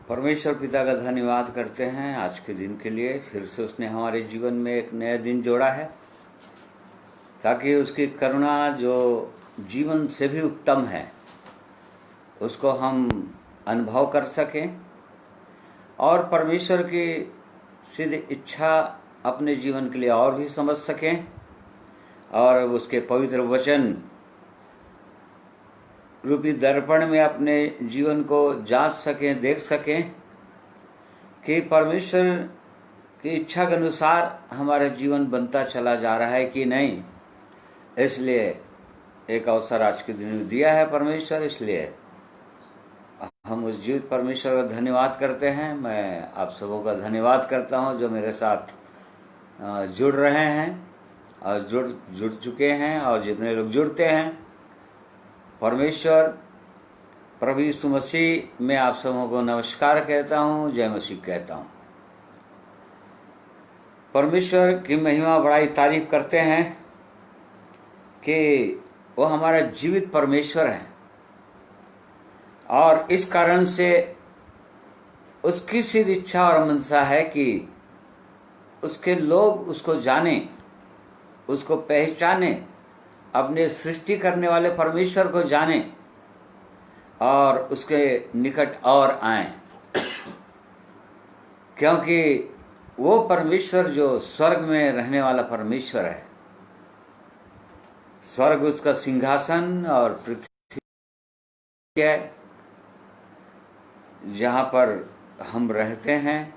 परमेश्वर पिता का धन्यवाद करते हैं आज के दिन के लिए। फिर से उसने हमारे जीवन में एक नया दिन जोड़ा है ताकि उसकी करुणा जो जीवन से भी उत्तम है उसको हम अनुभव कर सकें और परमेश्वर की सिद्ध इच्छा अपने जीवन के लिए और भी समझ सकें और उसके पवित्र वचन रूपी दर्पण में अपने जीवन को जांच सकें, देख सकें कि परमेश्वर की इच्छा के अनुसार हमारा जीवन बनता चला जा रहा है कि नहीं। इसलिए एक अवसर आज के दिन में दिया है परमेश्वर, इसलिए हम उस जीवित परमेश्वर का धन्यवाद करते हैं। मैं आप सबों का धन्यवाद करता हूं जो मेरे साथ जुड़ रहे हैं और जुड़ चुके हैं और जितने लोग जुड़ते हैं। परमेश्वर प्रभु यीशु मसीह में आप सबों को नमस्कार कहता हूं, जय मसीह कहता हूं। परमेश्वर की महिमा बड़ाई तारीफ करते हैं कि वो हमारा जीवित परमेश्वर है और इस कारण से उसकी सिद्ध इच्छा और मनसा है कि उसके लोग उसको जाने, उसको पहचाने, अपने सृष्टि करने वाले परमेश्वर को जाने और उसके निकट और आए, क्योंकि वो परमेश्वर जो स्वर्ग में रहने वाला परमेश्वर है, स्वर्ग उसका सिंहासन और पृथ्वी है जहाँ पर हम रहते हैं।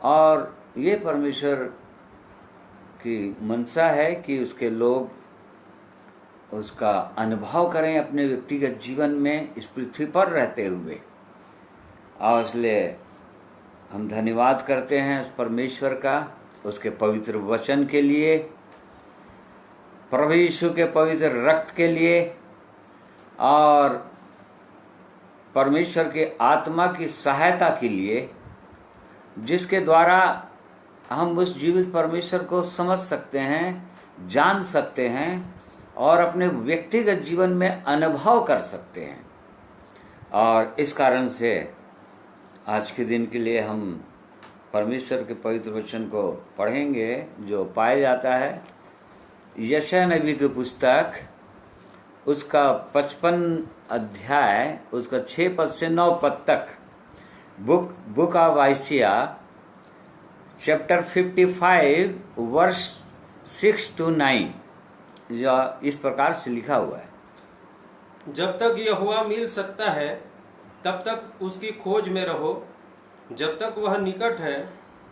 और ये परमेश्वर की मनसा है कि उसके लोग उसका अनुभव करें अपने व्यक्तिगत जीवन में इस पृथ्वी पर रहते हुए। और इसलिए हम धन्यवाद करते हैं उस परमेश्वर का, उसके पवित्र वचन के लिए, प्रभु यीशु के पवित्र रक्त के लिए और परमेश्वर के आत्मा की सहायता के लिए, जिसके द्वारा हम उस जीवित परमेश्वर को समझ सकते हैं, जान सकते हैं और अपने व्यक्तिगत जीवन में अनुभव कर सकते हैं। और इस कारण से आज के दिन के लिए हम परमेश्वर के पवित्र वचन को पढ़ेंगे जो पाया जाता है यशायाह नबी की पुस्तक, उसका 55 अध्याय, उसका 6 पद से 9 पद तक, book of Isaiah chapter 55 verse 6 to 9, जो इस प्रकार से लिखा हुआ है। जब तक यहोवा मिल सकता है तब तक उसकी खोज में रहो, जब तक वह निकट है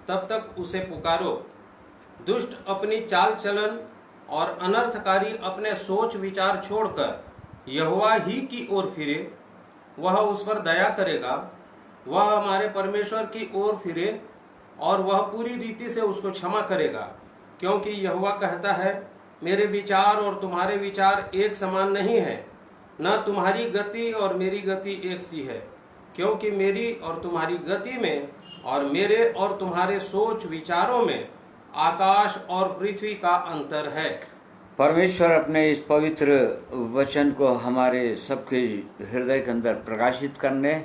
तब तक उसे पुकारो। दुष्ट अपनी चाल चलन और अनर्थकारी अपने सोच विचार छोड़कर यहोवा ही की ओर फिरे, वह उस पर दया करेगा। वह हमारे परमेश्वर की ओर फिरे और वह पूरी रीति से उसको क्षमा करेगा, क्योंकि यहोवा कहता है, मेरे विचार और तुम्हारे विचार एक समान नहीं है, न तुम्हारी गति और मेरी गति एक सी है। क्योंकि मेरी और तुम्हारी गति में और मेरे और तुम्हारे सोच विचारों में आकाश और पृथ्वी का अंतर है। परमेश्वर अपने इस पवित्र वचन को हमारे सबके हृदय के अंदर प्रकाशित करने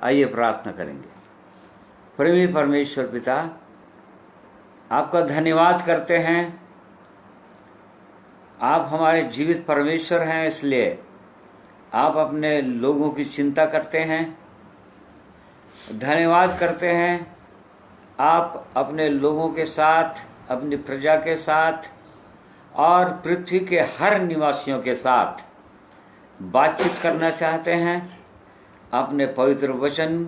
आइए प्रार्थना करेंगे। प्रेमी परमेश्वर पिता, आपका धन्यवाद करते हैं। आप हमारे जीवित परमेश्वर हैं, इसलिए आप अपने लोगों की चिंता करते हैं। धन्यवाद करते हैं आप अपने लोगों के साथ, अपनी प्रजा के साथ और पृथ्वी के हर निवासियों के साथ बातचीत करना चाहते हैं अपने पवित्र वचन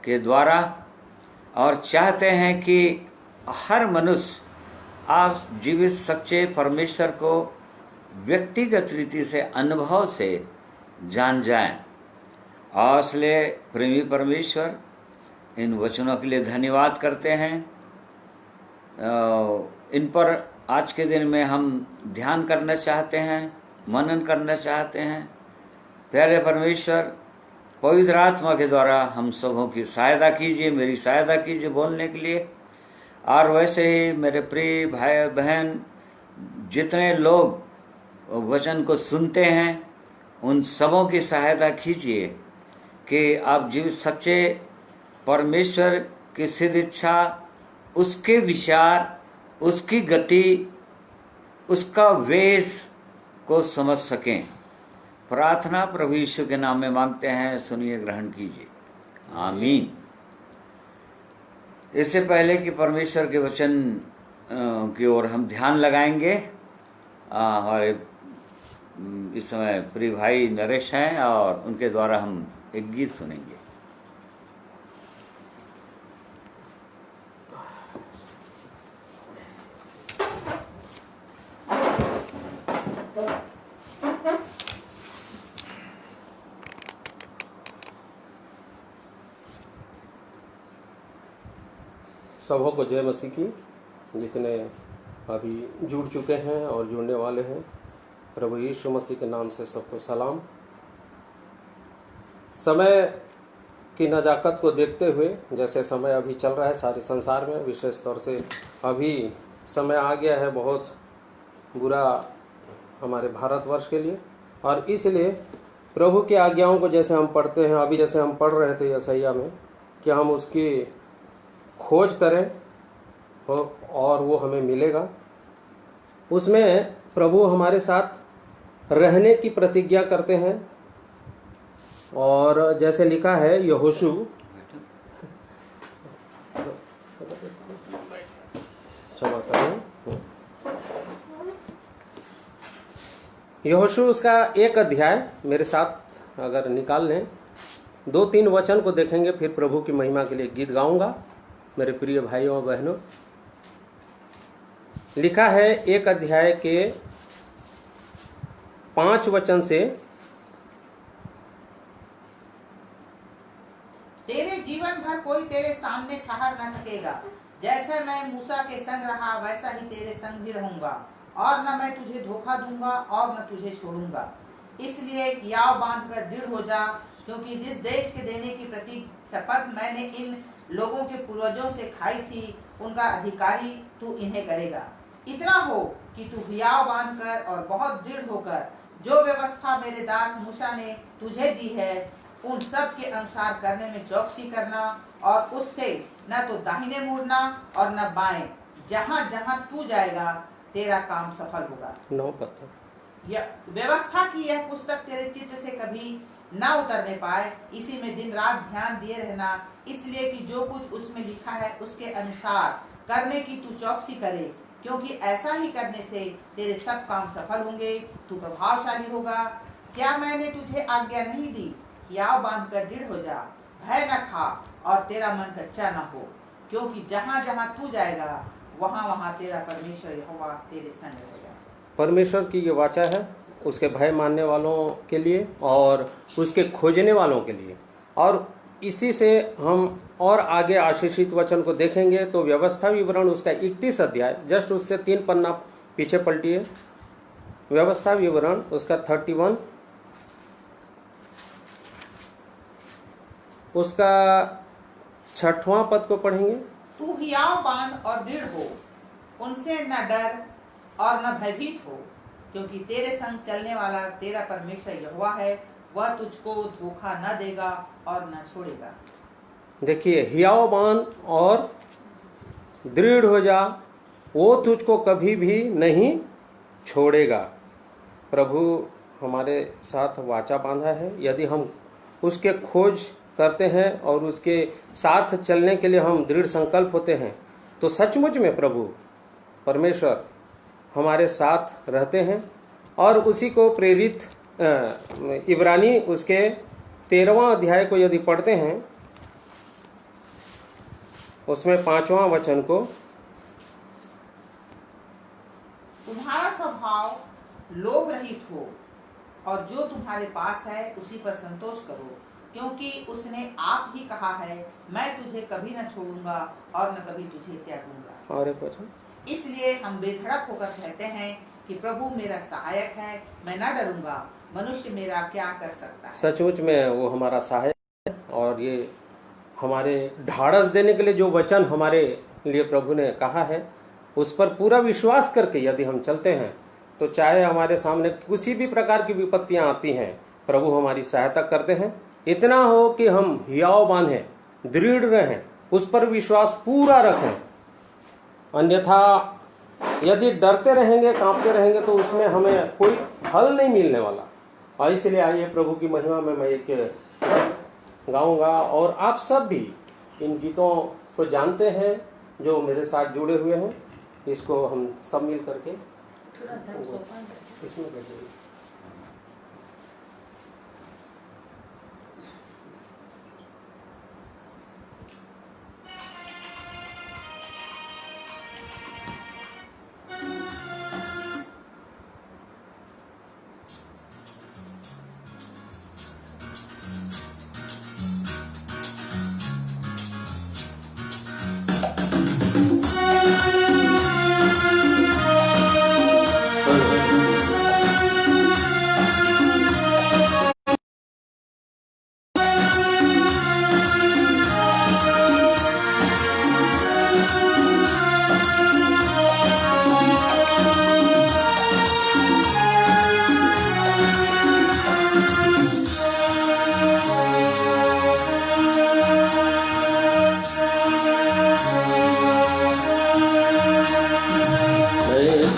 के द्वारा, और चाहते हैं कि हर मनुष्य आप जीवित सच्चे परमेश्वर को व्यक्तिगत रीति से, अनुभव से जान जाएं। और इसलिए प्रेमी परमेश्वर इन वचनों के लिए धन्यवाद करते हैं। इन पर आज के दिन में हम ध्यान करना चाहते हैं, मनन करना चाहते हैं। प्यारे परमेश्वर, पवित्र आत्मा के द्वारा हम सबों की सहायता कीजिए, मेरी सहायता कीजिए बोलने के लिए। और वैसे ही मेरे प्रिय भाई बहन जितने लोग वचन को सुनते हैं उन सबों की सहायता कीजिए कि आप जीवित सच्चे परमेश्वर की सिद्ध इच्छा, उसके विचार, उसकी गति, उसका वेश को समझ सकें। प्रार्थना प्रभु यीशु के नाम में मांगते हैं, सुनिए, ग्रहण कीजिए। आमीन। इससे पहले कि परमेश्वर के वचन की ओर हम ध्यान लगाएंगे, हमारे इस समय प्रिय भाई नरेश हैं और उनके द्वारा हम एक गीत सुनेंगे। सबों को जय मसीह की। जितने अभी जुड़ चुके हैं और जुड़ने वाले हैं, प्रभु यीशु मसीह के नाम से सबको सलाम। समय की नज़ाकत को देखते हुए, जैसे समय अभी चल रहा है सारे संसार में, विशेष तौर से अभी समय आ गया है बहुत बुरा हमारे भारतवर्ष के लिए, और इसलिए प्रभु की आज्ञाओं को जैसे हम पढ़ते हैं, अभी जैसे हम पढ़ रहे थे यशायाह में, कि हम उसकी खोज करें और वो हमें मिलेगा। उसमें प्रभु हमारे साथ रहने की प्रतिज्ञा करते हैं, और जैसे लिखा है यहोशू, क्षमा करें, यहोशू उसका 1 अध्याय मेरे साथ अगर निकाल लें, 2-3 वचन को देखेंगे, फिर प्रभु की महिमा के लिए गीत गाऊंगा। मेरे प्रिय भाइयों और बहनों, लिखा है 1 अध्याय के 5 वचन से, तेरे जीवन भर कोई तेरे सामने ठहर न सकेगा। जैसे मैं मूसा के संग रहा, वैसा ही तेरे संग भी रहूंगा, और न मैं तुझे धोखा दूंगा और न तुझे छोड़ूंगा। इसलिए याव बांध कर दृढ़ हो जा, क्योंकि जिस देश के देने की शपथ मैंने इन लोगों के पूर्वजों से खाई थी, उनका अधिकारी तू इन्हें करेगा। इतना हो कि तू हियाव बांधकर और बहुत दृढ़ होकर जो व्यवस्था मेरे दास मूसा ने तुझे दी है, उन सब के अनुसार करने में चौकसी करना, और उससे न तो दाहिने मुड़ना और न बाएं। जहाँ जहाँ तू जाएगा तेरा काम सफल होगा। 9 पत्थर। यह व्यवस्था की यह पुस्तक तेरे चित्त से कभी ना उतरने पाए, इसी में दिन रात ध्यान दिए रहना, इसलिए कि जो कुछ उसमें लिखा है उसके अनुसार करने की तू चौकसी करे, क्योंकि ऐसा ही करने से तेरे सब काम सफल होंगे, तू प्रभावशाली होगा। क्या मैंने तुझे आज्ञा नहीं दी? याव बांध कर दृढ़ हो जा, भय न खा और तेरा मन कच्चा न हो, क्योंकि जहाँ जहाँ तू जाएगा वहाँ वहाँ तेरा परमेश्वर यहोवा तेरे संग रहेगा। परमेश्वर की ये वाचा है उसके भय मानने वालों के लिए और उसके खोजने वालों के लिए। और इसी से हम और आगे आशीषित वचन को देखेंगे तो व्यवस्था विवरण उसका 31 अध्याय, जस्ट उससे 3 पन्ना पीछे पलटिए, व्यवस्था विवरण उसका 31, उसका 6वां पद को पढ़ेंगे। तू हियाव बांध और दृढ़ हो, उनसे न डर और न भयभीत हो, क्योंकि तेरे संग चलने वाला तेरा परमेश्वर यहोवा है, वह तुझको धोखा न देगा और न छोड़ेगा। देखिए, हियाव बांध और दृढ़ हो जा, वो तुझको कभी भी नहीं छोड़ेगा। प्रभु हमारे साथ वाचा बांधा है। यदि हम उसके खोज करते हैं और उसके साथ चलने के लिए हम दृढ़ संकल्प होते हैं, तो सचमुच में प्रभु परमेश्वर हमारे साथ रहते हैं। और उसी को प्रेरित इब्रानी उसके 13वां अध्याय को यदि पढ़ते हैं, उसमें 5वां वचन को, तुम्हारा स्वभाव लोभ रहित हो और जो तुम्हारे पास है उसी पर संतोष करो, क्योंकि उसने आप ही कहा है, मैं तुझे कभी न छोड़ूंगा और न कभी तुझे त्यागूंगा। और एक वचन, इसलिए हम बेधड़क होकर कहते हैं कि प्रभु मेरा सहायक है, मैं न डरूंगा, मनुष्य मेरा क्या कर सकता है। सचमुच में वो हमारा सहायक है। और ये हमारे ढाढ़स देने के लिए जो वचन हमारे लिए प्रभु ने कहा है, उस पर पूरा विश्वास करके यदि हम चलते हैं, तो चाहे हमारे सामने किसी भी प्रकार की विपत्तियां आती हैं, प्रभु हमारी सहायता करते हैं। इतना हो कि हम हियाव बांधें, दृढ़ रहें, उस पर विश्वास पूरा रखें। अन्यथा यदि डरते रहेंगे, कांपते रहेंगे तो उसमें हमें कोई फल नहीं मिलने वाला। और इसलिए आइए प्रभु की महिमा में मैं एक गाऊंगा, और आप सब भी इन गीतों को जानते हैं जो मेरे साथ जुड़े हुए हैं। इसको हम सब मिल करके इसमें बैठे।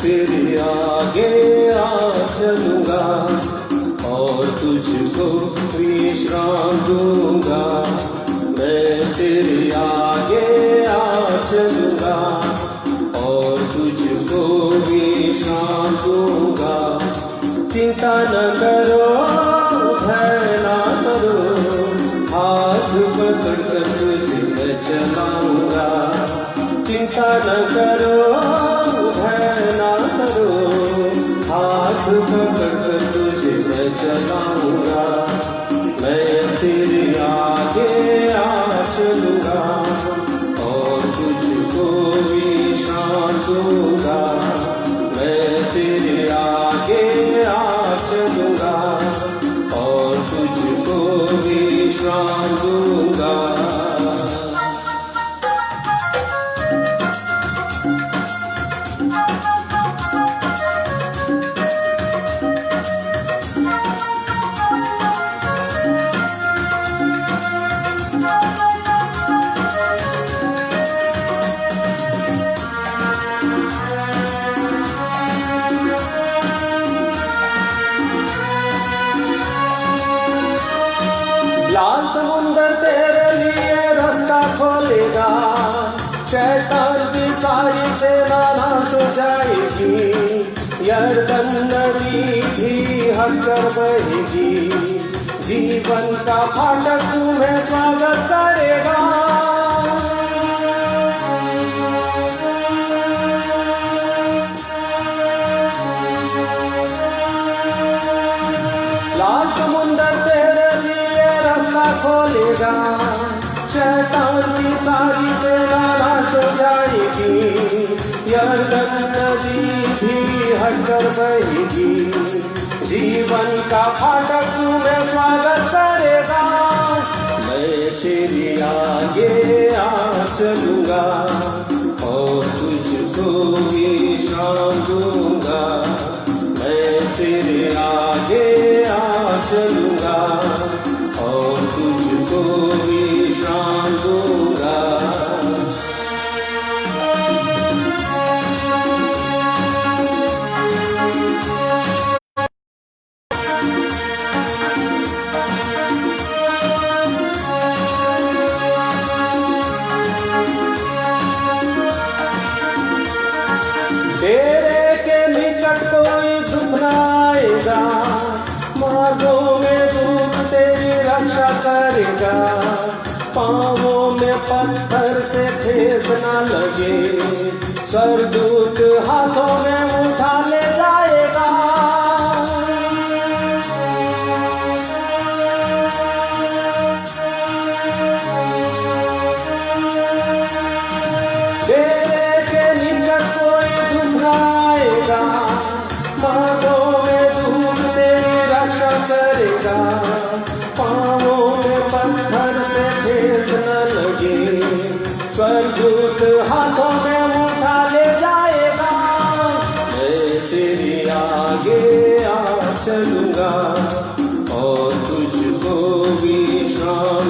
तेरे आगे आ चलूंगा और तुझको विश्राम दूंगा। मैं तेरे आगे आ चलूंगा और तुझको विश्राम दूंगा। चिंता न करो, भय न करो, हाथ पकड़ कर तुझे चलाऊंगा। चिंता न करो, हाथ पकड़ कर तुझे मैं चलाऊंगा। मैं तेरे आगे आ चलूंगा और तुझको विश्राम दूंगा। मैं तेरे आगे आ चलूंगा और तुझको विश्राम दूंगा। लाल समुंदर तेरे लिए रास्ता खोलेगा, शैतान की सारी सेना नाश हो जाएगी। यरदन नदी भी हटकर बहेगी, जीवन का फाटक तुम्हें स्वागत करेगा। लाल समुंदर तेरे लिए रास्ता खोलेगा, शैतान की सारी सेना नाश हो जाएगी। यरदन नदी भी हटकर बहेगी, जीवन का फाटक तुम्हें स्वागत करेगा। मैं तेरे आगे आ चलूंगा और तुझको विश्राम दूंगा। मैं तेरे आगे आ चलूंगा और तुझको विश्राम दूंगा। तेरे के निकट कोई दुख न आएगा, मार्गों में दूत तेरी रक्षा करेगा। पाँवों में पत्थर से ठेस न लगे, स्वर्गदूत हाथों में उठा ले जाएगा। तेरे के निकट कोई दुख न आएगा, मार्गों में दूत तेरी रक्षा करेगा। पाँवों में पत्थर से ठेस न लगे, स्वर्गदूत हाथों में उठा ले जाएगा। मैं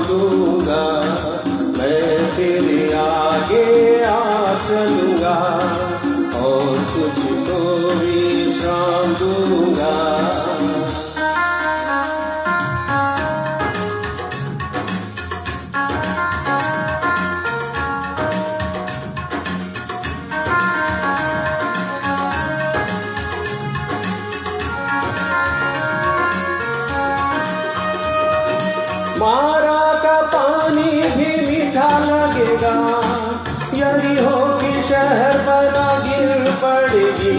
शाम दूंगा, मैं तेरे आगे आ चलूंगा और तुझको विश्राम दूंगा। मारा का पानी भी मीठा लगेगा, यरीहो की शहर बना गिर पड़ेगी,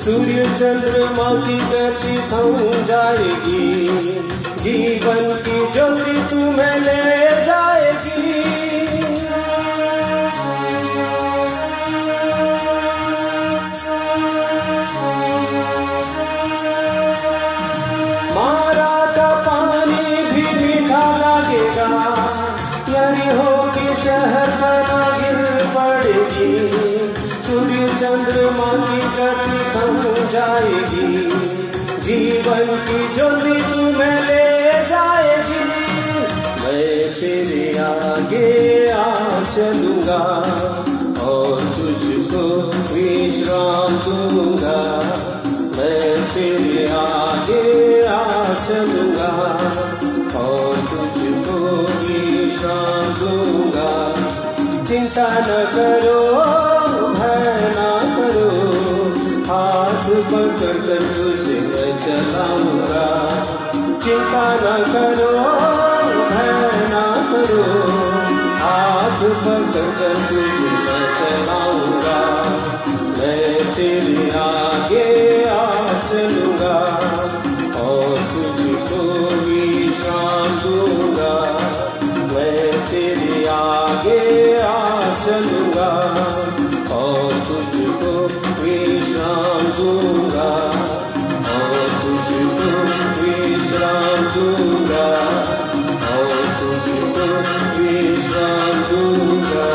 सूर्य चंद्रमा की गति थम जाएगी, जीवन की ज्योति तुम्हें ले जाएगी। मारा का पानी भी मीठा लगेगा, यरीहो की शहर बना गिर पड़ेगी, सूर्य चंद्रमा की गति थम जाएगी, जीवन की ज्योति तुम्हें ले जाएगी। मैं तेरे आगे आ चलूंगा और तुझको विश्राम दूंगा, मैं तेरे आगे आ चलूंगा और तुझको विश्राम दूंगा। चिंता न करो, भय न करो, हाथ पकड़ कर तुझे मैं चलाऊंगा। चिंता न करो, भय न करो, हाथ पकड़ कर तुझे मैं चलाऊंगा। मैं तेरे आगे आ चलूंगा और तुझको विश्राम दूंगा, मैं तेरे आगे आ चलूंगा और तुझको विश्राम दूंगा, और तुझको विश्राम दूंगा, और तुझको विश्राम दूंगा।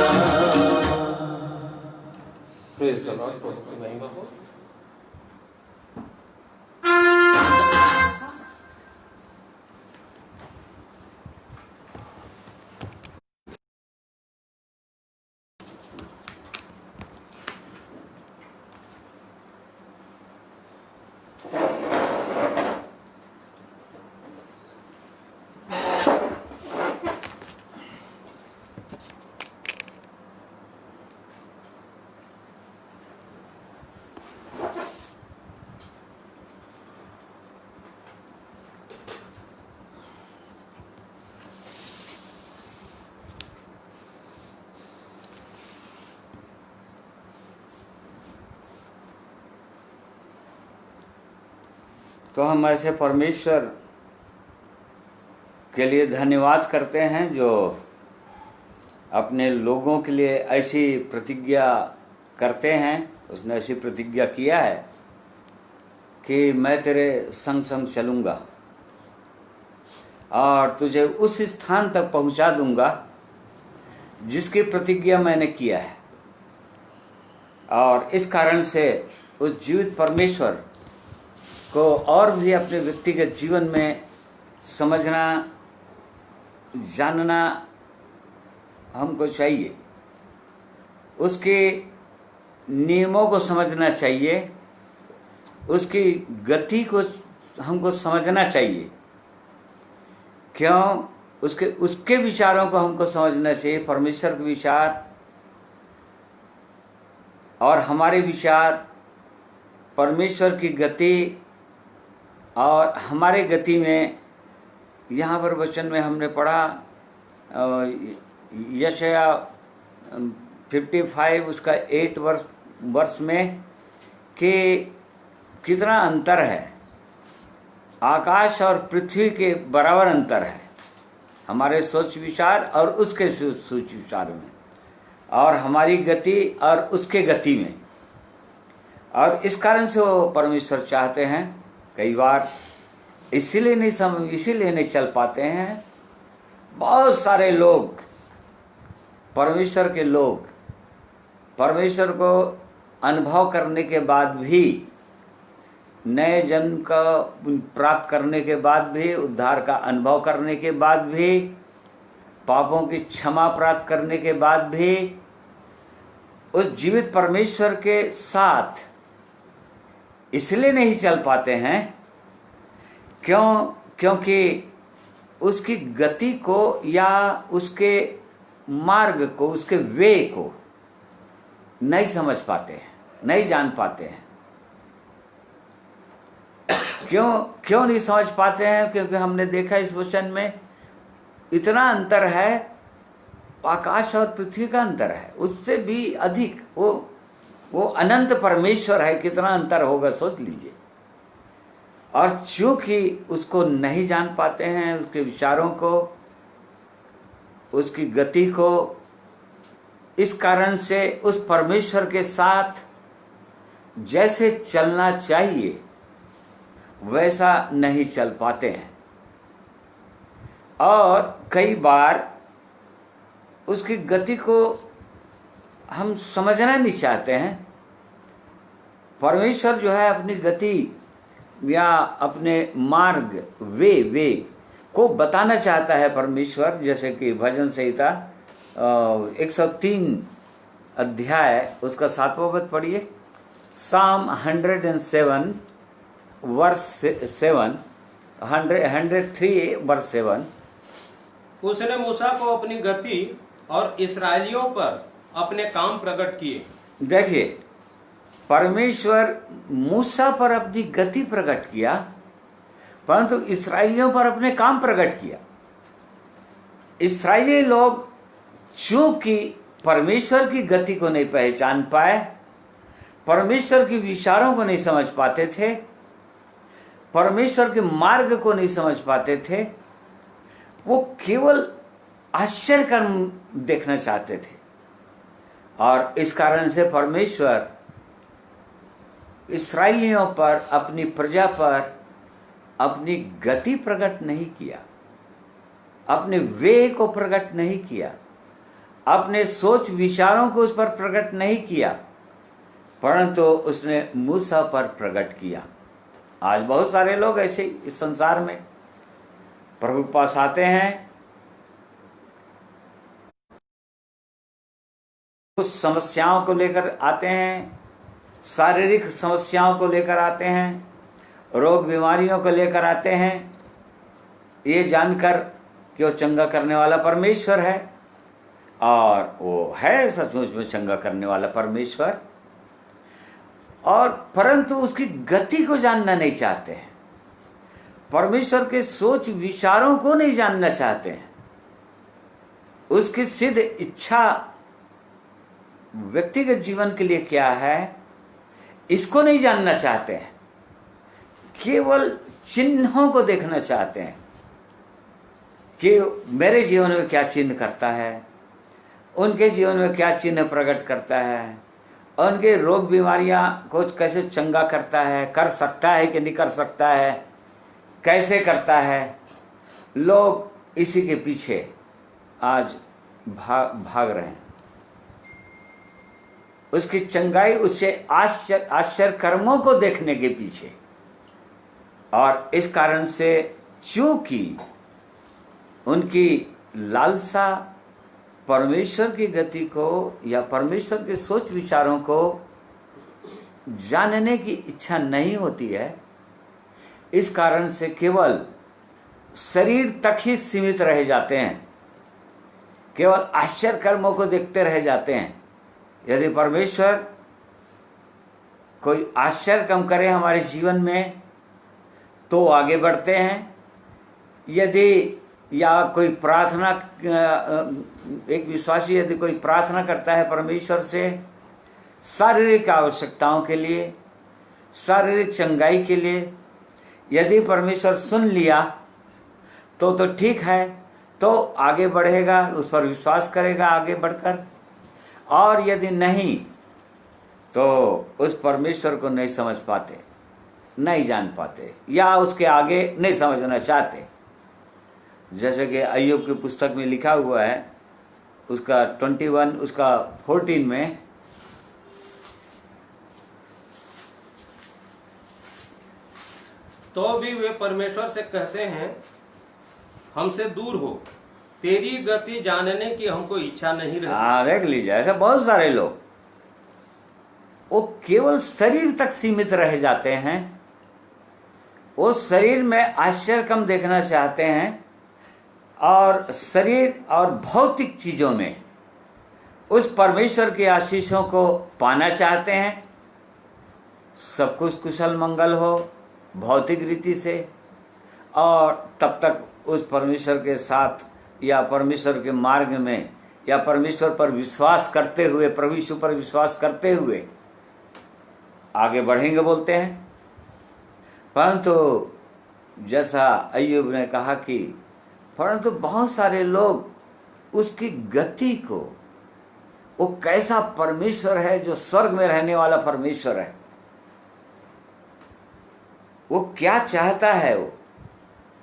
प्रेज़ द लॉर्ड, प्रभु की महिमा हो। तो हम ऐसे परमेश्वर के लिए धन्यवाद करते हैं जो अपने लोगों के लिए ऐसी प्रतिज्ञा करते हैं। उसने ऐसी प्रतिज्ञा किया है कि मैं तेरे संग संग चलूँगा और तुझे उस स्थान तक पहुँचा दूँगा जिसकी प्रतिज्ञा मैंने किया है। और इस कारण से उस जीवित परमेश्वर को और भी अपने व्यक्तिगत जीवन में समझना, जानना हमको चाहिए। उसके नियमों को समझना चाहिए, उसकी गति को हमको समझना चाहिए। क्यों? उसके विचारों को हमको समझना चाहिए। परमेश्वर के विचार और हमारे विचार, परमेश्वर की गति और हमारे गति में, यहाँ पर वचन में हमने पढ़ा यशाया 55 उसका 8 वर्ष में कि कितना अंतर है। आकाश और पृथ्वी के बराबर अंतर है हमारे सोच विचार और उसके सोच विचार में, और हमारी गति और उसके गति में। और इस कारण से वो परमेश्वर चाहते हैं, कई बार इसीलिए नहीं चल पाते हैं। बहुत सारे लोग, परमेश्वर के लोग, परमेश्वर को अनुभव करने के बाद भी, नए जन्म का प्राप्त करने के बाद भी, उद्धार का अनुभव करने के बाद भी पापों की क्षमा प्राप्त करने के बाद भी उस जीवित परमेश्वर के साथ इसलिए नहीं चल पाते हैं क्योंकि उसकी गति को या उसके मार्ग को, उसके वे को नहीं समझ पाते हैं, नहीं जान पाते हैं। क्यों नहीं समझ पाते हैं? क्योंकि हमने देखा इस वचन में इतना अंतर है, आकाश और पृथ्वी का अंतर है, उससे भी अधिक वो अनंत परमेश्वर है, कितना अंतर होगा सोच लीजिए। और चूंकि उसको नहीं जान पाते हैं, उसके विचारों को, उसकी गति को, इस कारण से उस परमेश्वर के साथ जैसे चलना चाहिए वैसा नहीं चल पाते हैं। और कई बार उसकी गति को हम समझना नहीं चाहते हैं। परमेश्वर जो है अपनी गति या अपने मार्ग वे को बताना चाहता है परमेश्वर। जैसे कि भजन संहिता 103 अध्याय उसका 7वां पद पढ़िए। Psalm 107 verse 7, 103 verse 7। उसने मूसा को अपनी गति और इस्राएलियों पर अपने काम प्रकट किए। देखिए, परमेश्वर मूसा पर अपनी गति प्रकट किया, परंतु इस्राएलियों पर अपने काम प्रकट किया। इस्राएली लोग चूंकि परमेश्वर की गति को नहीं पहचान पाए, परमेश्वर के विचारों को नहीं समझ पाते थे, परमेश्वर के मार्ग को नहीं समझ पाते थे, वो केवल आश्चर्य कर्म देखना चाहते थे। और इस कारण से परमेश्वर इस्राएलियों पर, अपनी प्रजा पर अपनी गति प्रकट नहीं किया, अपने वे को प्रकट नहीं किया, अपने सोच विचारों को उस पर प्रकट नहीं किया, परंतु उसने मूसा पर प्रकट किया। आज बहुत सारे लोग ऐसे इस संसार में प्रभु के पास आते हैं, कुछ समस्याओं को लेकर आते हैं, शारीरिक समस्याओं को लेकर आते हैं, रोग बीमारियों को लेकर आते हैं, ये जानकर कि वो चंगा करने वाला परमेश्वर है। और वो है सचमुच में चंगा करने वाला परमेश्वर, और परंतु उसकी गति को जानना नहीं चाहते हैं, परमेश्वर के सोच विचारों को नहीं जानना चाहते हैं, उसकी सिद्ध इच्छा व्यक्तिगत जीवन के लिए क्या है इसको नहीं जानना चाहते हैं, केवल चिन्हों को देखना चाहते हैं कि मेरे जीवन में क्या चिन्ह करता है, उनके जीवन में क्या चिन्ह प्रकट करता है, उनके रोग बीमारियां को कैसे चंगा करता है, कर सकता है कि नहीं कर सकता है, कैसे करता है। लोग इसी के पीछे आज भाग रहे हैं, उसकी चंगाई, उससे आश्चर्य कर्मों को देखने के पीछे। और इस कारण से चूंकि उनकी लालसा परमेश्वर की गति को या परमेश्वर के सोच विचारों को जानने की इच्छा नहीं होती है, इस कारण से केवल शरीर तक ही सीमित रह जाते हैं, केवल आश्चर्य कर्मों को देखते रह जाते हैं। यदि परमेश्वर कोई आश्चर्य कर्म करे हमारे जीवन में तो आगे बढ़ते हैं। यदि या कोई प्रार्थना, एक विश्वासी यदि कोई प्रार्थना करता है परमेश्वर से शारीरिक आवश्यकताओं के लिए, शारीरिक चंगाई के लिए, यदि परमेश्वर सुन लिया तो ठीक है, तो आगे बढ़ेगा, उस पर विश्वास करेगा आगे बढ़कर। और यदि नहीं तो उस परमेश्वर को नहीं समझ पाते, नहीं जान पाते, या उसके आगे नहीं समझना चाहते। जैसे कि अय्यूब की पुस्तक में लिखा हुआ है, उसका 21 उसका 14 में, तो भी वे परमेश्वर से कहते हैं हमसे दूर हो, तेरी गति जानने की हमको इच्छा नहीं रहती। देख लीजिए, ऐसे बहुत सारे लोग वो केवल शरीर तक सीमित रह जाते हैं। वो शरीर में आश्चर्य कम देखना चाहते हैं और शरीर और भौतिक चीजों में उस परमेश्वर की आशीषों को पाना चाहते हैं। सब कुछ कुशल मंगल हो भौतिक रीति से, और तब तक उस परमेश्वर के साथ या परमेश्वर के मार्ग में या परमेश्वर पर विश्वास करते हुए, प्रभु यीशु पर विश्वास करते हुए आगे बढ़ेंगे बोलते हैं। परंतु जैसा अय्यूब ने कहा कि परंतु बहुत सारे लोग उसकी गति को, वो कैसा परमेश्वर है जो स्वर्ग में रहने वाला परमेश्वर है, वो क्या चाहता है, वो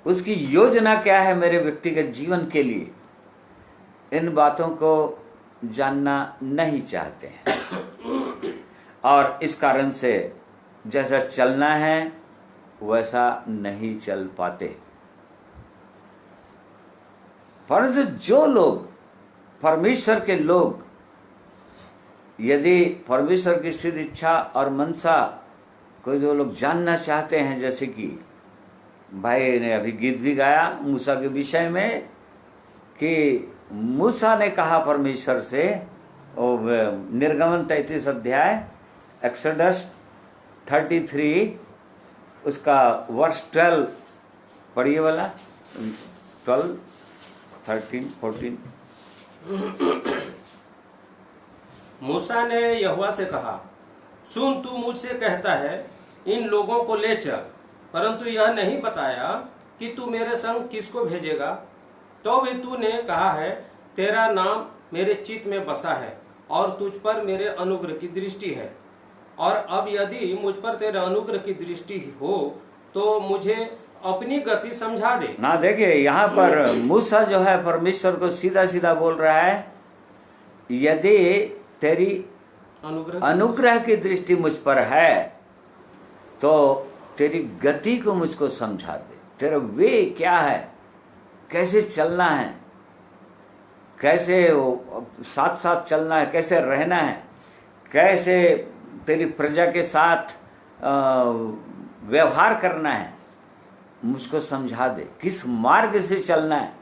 उसकी योजना क्या है मेरे व्यक्तिगत जीवन के लिए, इन बातों को जानना नहीं चाहते हैं। और इस कारण से जैसा चलना है वैसा नहीं चल पाते। परंतु जो लोग परमेश्वर के लोग यदि परमेश्वर की सिद्ध इच्छा और मनसा को जो लोग जानना चाहते हैं, जैसे कि भाई ने अभी गीत भी गाया मूसा के विषय में कि मूसा ने कहा परमेश्वर से, निर्गमन 33 अध्याय एक्सोडस 33 उसका वर्ष 12 पढ़िए वाला 12, 13, 14। मूसा ने यहोवा से कहा, सुन, तू मुझसे कहता है इन लोगों को ले चल, परंतु यह नहीं बताया कि तू मेरे संग किसको भेजेगा। तो भी तूने कहा है, तेरा नाम मेरे चित्त में बसा है और तुझ पर मेरे अनुग्रह की दृष्टि है। और अब यदि मुझ पर तेरे अनुग्रह की दृष्टि हो तो मुझे अपनी गति समझा दे। ना देखिए, यहाँ पर मूसा जो है परमेश्वर को सीधा सीधा बोल रहा है, यदि तेरी अनुग्रह की दृष्टि मुझ पर है तो तेरी गति को मुझको समझा दे। तेरा वे क्या है, कैसे चलना है, कैसे साथ साथ चलना है, कैसे रहना है, कैसे तेरी प्रजा के साथ व्यवहार करना है, मुझको समझा दे। किस मार्ग से चलना है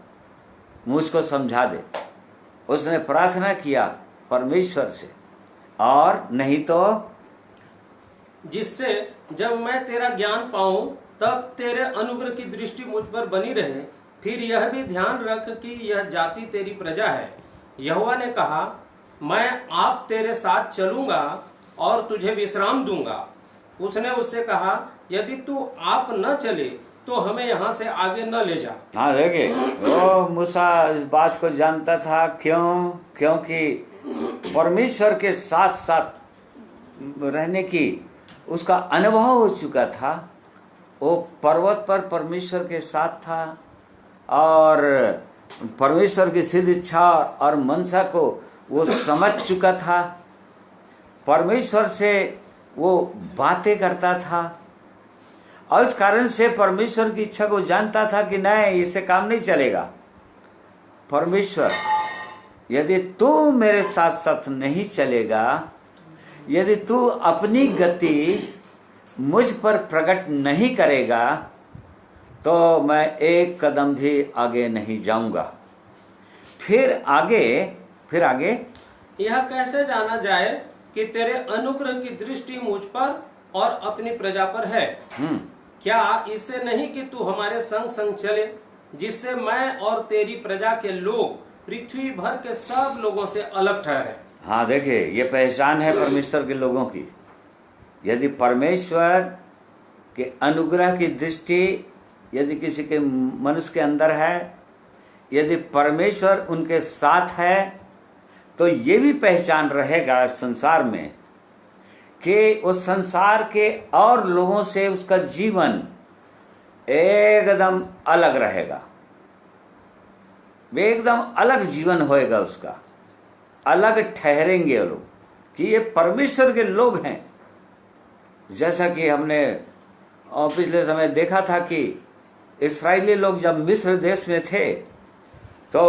मुझको समझा दे। उसने प्रार्थना किया परमेश्वर से, और नहीं तो जिससे जब मैं तेरा ज्ञान पाऊं तब तेरे अनुग्रह की दृष्टि मुझ पर बनी रहे। फिर यह भी ध्यान रख कि यह जाति तेरी प्रजा है। यहोवा ने कहा, मैं आप तेरे साथ चलूंगा और तुझे विश्राम दूंगा। उसने उससे कहा, यदि तू आप न चले तो हमें यहाँ से आगे न ले जा। हाँ देखिए, वो मूसा इस बात को जानता था। क्योंकि परमेश्वर के साथ साथ रहने की उसका अनुभव हो चुका था। वो पर्वत पर परमेश्वर के साथ था और परमेश्वर की सिद्ध इच्छा और मनसा को वो समझ चुका था। परमेश्वर से वो बातें करता था और इस कारण से परमेश्वर की इच्छा को जानता था कि नहीं, इससे काम नहीं चलेगा। परमेश्वर, यदि तू मेरे साथ साथ नहीं चलेगा, यदि तू अपनी गति मुझ पर प्रकट नहीं करेगा, तो मैं एक कदम भी आगे नहीं जाऊंगा। फिर आगे यह कैसे जाना जाए कि तेरे अनुग्रह की दृष्टि मुझ पर और अपनी प्रजा पर है। क्या इससे नहीं कि तू हमारे संग संग चले, जिससे मैं और तेरी प्रजा के लोग पृथ्वी भर के सब लोगों से अलग ठहरे। हाँ देखिए, ये पहचान है परमेश्वर के लोगों की। यदि परमेश्वर के अनुग्रह की दृष्टि यदि किसी के मनुष्य के अंदर है, यदि परमेश्वर उनके साथ है, तो ये भी पहचान रहेगा संसार में कि उस संसार के और लोगों से उसका जीवन एकदम अलग रहेगा। एकदम अलग जीवन होएगा उसका, अलग ठहरेंगे वो लोग कि ये परमेश्वर के लोग हैं। जैसा कि हमने पिछले समय देखा था कि इस्राएली लोग जब मिस्र देश में थे तो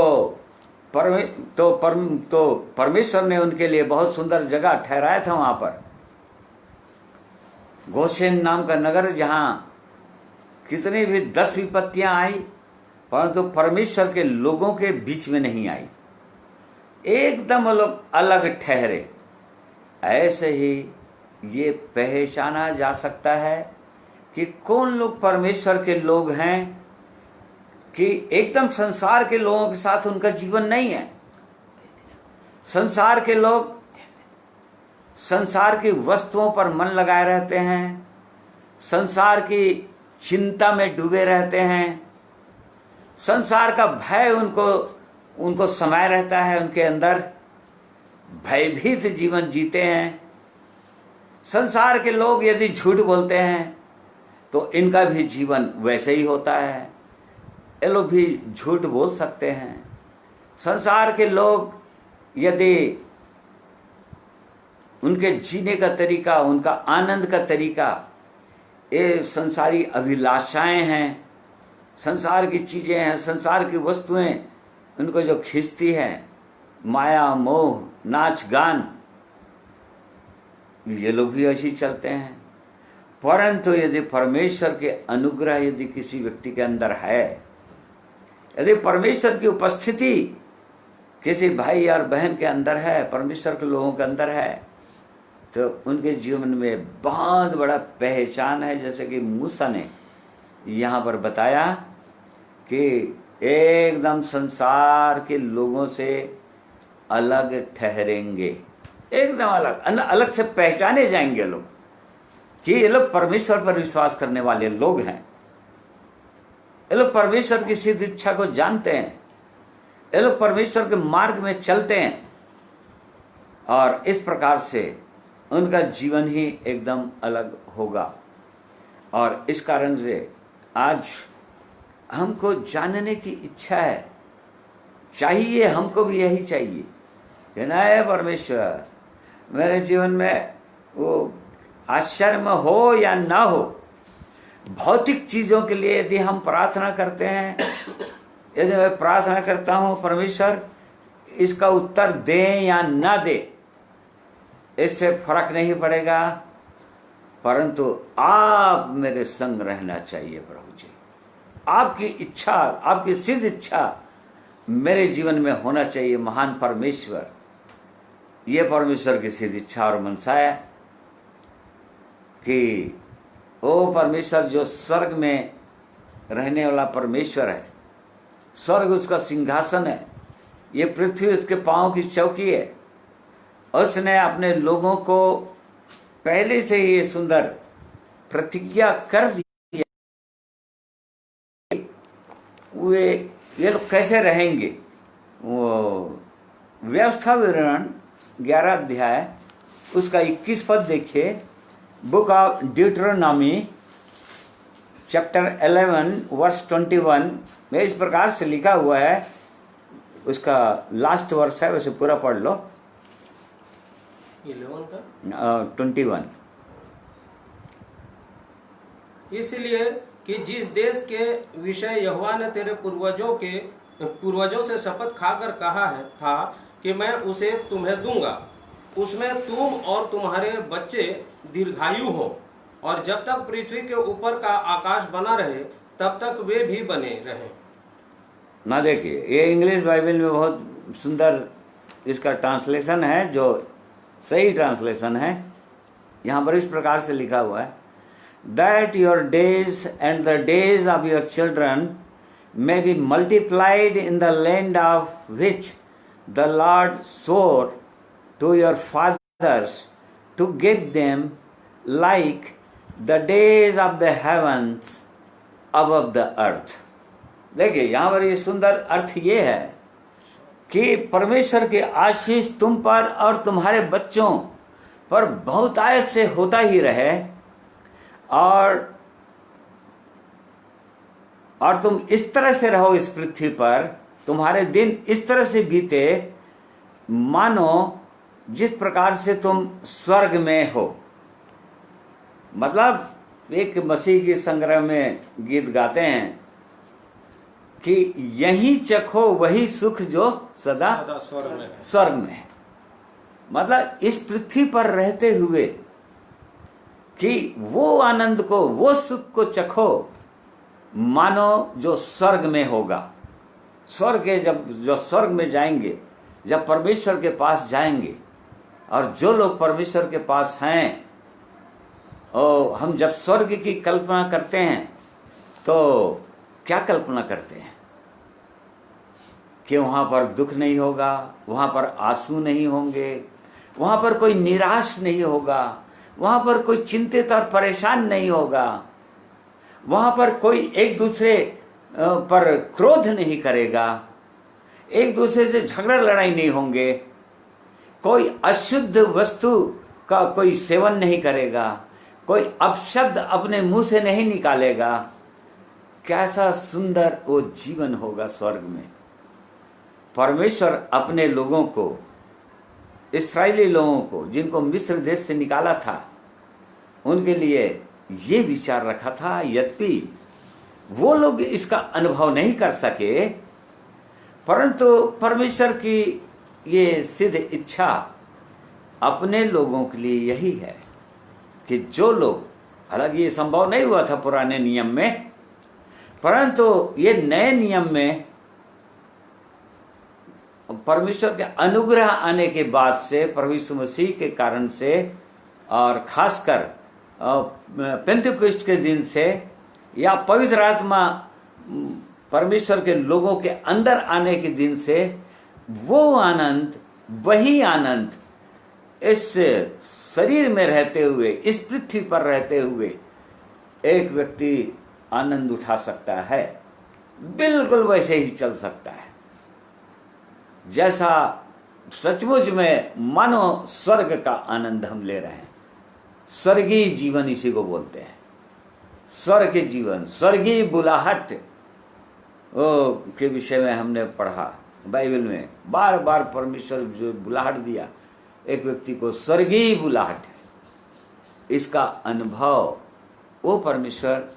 परमेश्वर ने उनके लिए बहुत सुंदर जगह ठहराया था वहां पर, गोशेन नाम का नगर, जहां कितनी भी 10 विपत्तियां आई परंतु परमेश्वर के लोगों के बीच में नहीं आई, एकदम अलग ठहरे। ऐसे ही ये पहचाना जा सकता है कि कौन लोग परमेश्वर के लोग हैं, कि एकदम संसार के लोगों के साथ उनका जीवन नहीं है। संसार के लोग संसार की वस्तुओं पर मन लगाए रहते हैं, संसार की चिंता में डूबे रहते हैं, संसार का भय उनको समाये रहता है, उनके अंदर भयभीत जीवन जीते हैं। संसार के लोग यदि झूठ बोलते हैं तो इनका भी जीवन वैसे ही होता है, ये लोग भी झूठ बोल सकते हैं। संसार के लोग यदि उनके जीने का तरीका, उनका आनंद का तरीका ये संसारी अभिलाषाएं हैं, संसार की चीजें हैं, संसार की वस्तुएं उनको जो खींचती है, माया मोह नाच गान, ये लोग भी ऐसे ही चलते हैं। परंतु यदि परमेश्वर के अनुग्रह यदि किसी व्यक्ति के अंदर है, यदि परमेश्वर की उपस्थिति किसी भाई और बहन के अंदर है, परमेश्वर के लोगों के अंदर है, तो उनके जीवन में बहुत बड़ा पहचान है। जैसे कि मूसा ने यहाँ पर बताया कि एकदम संसार के लोगों से अलग ठहरेंगे, एकदम अलग से पहचाने जाएंगे लोग कि ये लोग परमेश्वर पर विश्वास करने वाले लोग हैं, ये लोग परमेश्वर की सिद्ध इच्छा को जानते हैं, ये लोग परमेश्वर के मार्ग में चलते हैं, और इस प्रकार से उनका जीवन ही एकदम अलग होगा। और इस कारण से आज हमको जानने की इच्छा है, चाहिए, हमको भी यही चाहिए कि ना है परमेश्वर मेरे जीवन में वो आश्चर्य में हो या ना हो, भौतिक चीजों के लिए यदि हम प्रार्थना करते हैं, यदि मैं प्रार्थना करता हूं परमेश्वर इसका उत्तर दें या ना दे, इससे फर्क नहीं पड़ेगा, परंतु आप मेरे संग रहना चाहिए प्रभु जी, आपकी इच्छा, आपकी सिद्ध इच्छा मेरे जीवन में होना चाहिए। महान परमेश्वर, ये परमेश्वर की सिद्ध इच्छा और मनसा है कि ओ परमेश्वर जो स्वर्ग में रहने वाला परमेश्वर है, स्वर्ग उसका सिंहासन है, ये पृथ्वी उसके पांव की चौकी है, उसने अपने लोगों को पहले से ही ये सुंदर प्रतिज्ञा कर दी, वे ये लोग कैसे रहेंगे। वो व्यवस्था विवरण 11 अध्याय उसका 21 पद देखिए, बुक ऑफ ड्यूटरोनॉमी चैप्टर 11 वर्स 21 में इस प्रकार से लिखा हुआ है, उसका लास्ट वर्स है, वैसे पूरा पढ़ लो। 11 का 21। इसलिए कि जिस देश के विषय यहोवा ने तेरे पूर्वजों से शपथ खाकर कहा है था कि मैं उसे तुम्हें दूंगा, उसमें तुम और तुम्हारे बच्चे दीर्घायु हो, और जब तक पृथ्वी के ऊपर का आकाश बना रहे तब तक वे भी बने रहे। ना देखिए, ये इंग्लिश बाइबल में बहुत सुंदर इसका ट्रांसलेशन है, जो सही ट्रांसलेशन है। यहाँ पर इस प्रकार से लिखा हुआ है, that your days and the days of your children may be multiplied in the land of which the Lord swore to your fathers to give them, like the days of the heavens above the earth। देखिए यहाँ पर ये सुंदर अर्थ ये है कि परमेश्वर की आशीष तुम पर और तुम्हारे बच्चों पर बहुतायत से होता ही रहे, और तुम इस तरह से रहो इस पृथ्वी पर, तुम्हारे दिन इस तरह से बीते मानो जिस प्रकार से तुम स्वर्ग में हो। मतलब एक मसीह के संग्रह में गीत गाते हैं कि यही चखो वही सुख जो सदा सदा स्वर्ग में है। स्वर्ग में है। मतलब इस पृथ्वी पर रहते हुए कि वो आनंद को, वो सुख को चखो मानो जो स्वर्ग में होगा। स्वर्ग के जो स्वर्ग में जाएंगे, जब परमेश्वर के पास जाएंगे, और जो लोग परमेश्वर के पास हैं, और हम जब स्वर्ग की कल्पना करते हैं तो क्या कल्पना करते हैं कि वहां पर दुख नहीं होगा, वहां पर आंसू नहीं होंगे, वहां पर कोई निराश नहीं होगा, वहां पर कोई चिंतित और परेशान नहीं होगा, वहां पर कोई एक दूसरे पर क्रोध नहीं करेगा, एक दूसरे से झगड़ा लड़ाई नहीं होंगे, कोई अशुद्ध वस्तु का कोई सेवन नहीं करेगा, कोई अपशब्द अपने मुंह से नहीं निकालेगा। कैसा सुंदर वो जीवन होगा स्वर्ग में। परमेश्वर अपने लोगों को, इस्राएली लोगों को जिनको मिस्र देश से निकाला था, उनके लिए ये विचार रखा था। यद्यपि वो लोग इसका अनुभव नहीं कर सके, परंतु परमेश्वर की ये सिद्ध इच्छा अपने लोगों के लिए यही है कि जो लोग, हालांकि ये संभव नहीं हुआ था पुराने नियम में, परंतु ये नए नियम में परमेश्वर के अनुग्रह आने के बाद से, प्रभु यीशु मसीह के कारण से, और खासकर पेंटेकोस्ट के दिन से, या पवित्र आत्मा परमेश्वर के लोगों के अंदर आने के दिन से, वो आनंद, वही आनंद इस शरीर में रहते हुए, इस पृथ्वी पर रहते हुए एक व्यक्ति आनंद उठा सकता है। बिल्कुल वैसे ही चल सकता है जैसा सचमुच में मानो स्वर्ग का आनंद हम ले रहे हैं। स्वर्गीय जीवन इसी को बोलते हैं, स्वर्ग जीवन, स्वर्गीय बुलाहट के विषय में हमने पढ़ा बाइबल में। बार बार परमेश्वर जो बुलाहट दिया एक व्यक्ति को, स्वर्गीय बुलाहट है। इसका अनुभव वो परमेश्वर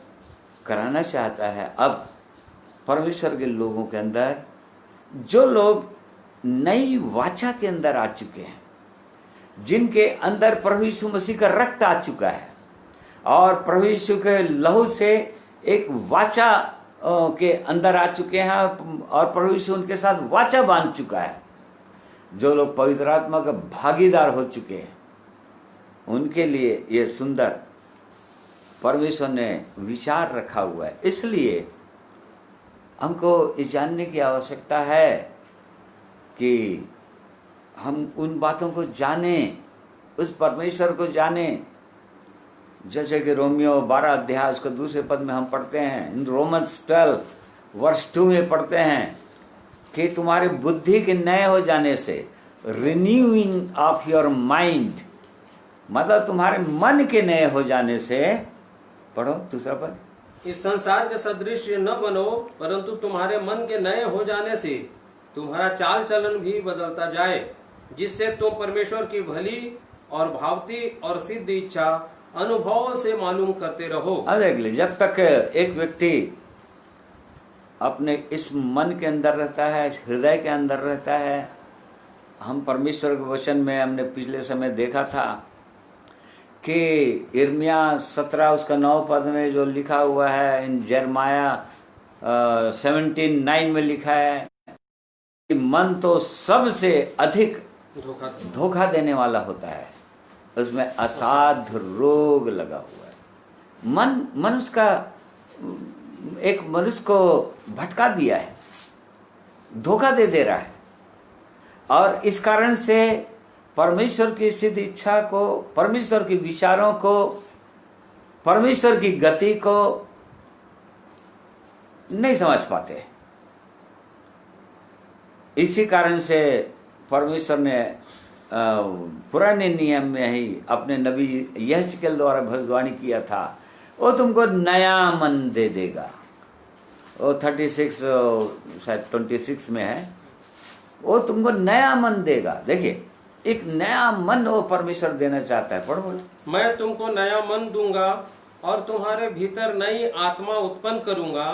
कराना चाहता है। अब परमेश्वर के लोगों के अंदर, जो लोग नई वाचा के अंदर आ चुके हैं, जिनके अंदर प्रभु यीशु मसीह का रक्त आ चुका है, और प्रभु यीशु के लहू से एक वाचा के अंदर आ चुके हैं, और प्रभु यीशु उनके साथ वाचा बांध चुका है, जो लोग पवित्र आत्मा का भागीदार हो चुके हैं, उनके लिए ये सुंदर परमेश्वर ने विचार रखा हुआ है। इसलिए हमको ये जानने की आवश्यकता है कि हम उन बातों को जानें, उस परमेश्वर को जानें। जैसे कि रोमियो 12 अध्याय उसके दूसरे पद में हम पढ़ते हैं, इन रोमन्स 12 वर्ष 2 में पढ़ते हैं कि तुम्हारी बुद्धि के नए हो जाने से, रिन्यूइंग ऑफ योर माइंड, मतलब तुम्हारे मन के नए हो जाने से, पढ़ो दूसरा पद, इस संसार के सदृश न बनो, परंतु तुम्हारे मन के नए हो जाने से तुम्हारा चाल चलन भी बदलता जाए, जिससे तुम परमेश्वर की भली और भावती और सिद्ध इच्छा अनुभव से मालूम करते रहो। अब देख ले, जब तक एक व्यक्ति अपने इस मन के अंदर रहता है, इस हृदय के अंदर रहता है, हम परमेश्वर के वचन में हमने पिछले समय देखा था कि यिर्मयाह 17 उसका 9 पद में जो लिखा हुआ है, इन यिर्मयाह 17:9 में लिखा है कि मन तो सबसे अधिक धोखा देने वाला होता है, उसमें असाध्य रोग लगा हुआ है। मन मनुष्य का, एक मनुष्य को भटका दिया है, धोखा दे रहा है, और इस कारण से परमेश्वर की सिद्ध इच्छा को, परमेश्वर के विचारों को, परमेश्वर की गति को नहीं समझ पाते। इसी कारण से परमेश्वर ने पुराने नियम में ही अपने नबी यहेजकेल द्वारा भविष्यवाणी किया था, वो तुमको नया मन दे देगा। वो 36 शायद 26 में है, वो तुमको नया मन देगा। देखिए, एक नया मन वो परमेश्वर देना चाहता है। पढ़ो, मैं तुमको नया मन दूंगा और तुम्हारे भीतर नई आत्मा उत्पन्न करूंगा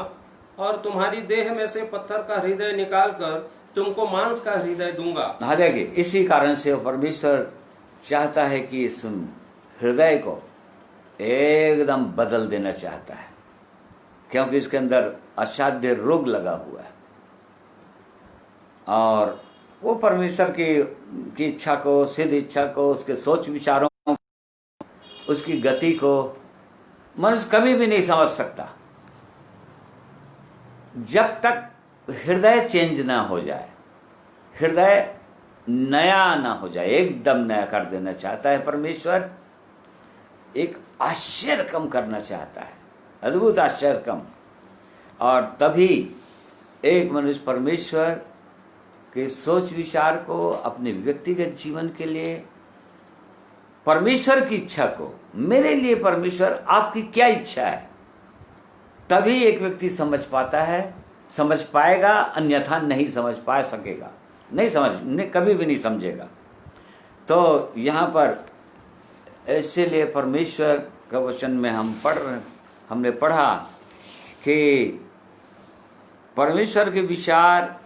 और तुम्हारी देह में से पत्थर का हृदय निकालकर तुमको मांस का हृदय दूंगा। हाँ देखिए, इसी कारण से परमेश्वर चाहता है कि इस हृदय को एकदम बदल देना चाहता है, क्योंकि इसके अंदर असाध्य रोग लगा हुआ है। और वो परमेश्वर की इच्छा को, सिद्ध इच्छा को, उसके सोच विचारों को, उसकी गति को मनुष्य कभी भी नहीं समझ सकता जब तक हृदय चेंज ना हो जाए, हृदय नया ना हो जाए। एकदम नया कर देना चाहता है परमेश्वर, एक आश्चर्य कम करना चाहता है, अद्भुत आश्चर्य कम। और तभी एक मनुष्य परमेश्वर के सोच विचार को अपने व्यक्तिगत जीवन के लिए, परमेश्वर की इच्छा को, मेरे लिए परमेश्वर आपकी क्या इच्छा है, तभी एक व्यक्ति समझ पाता है, समझ पाएगा, अन्यथा नहीं समझ पा सकेगा, नहीं कभी भी नहीं समझेगा। तो यहाँ पर इसीलिए परमेश्वर का वचन में हमने पढ़ा कि परमेश्वर के विचार,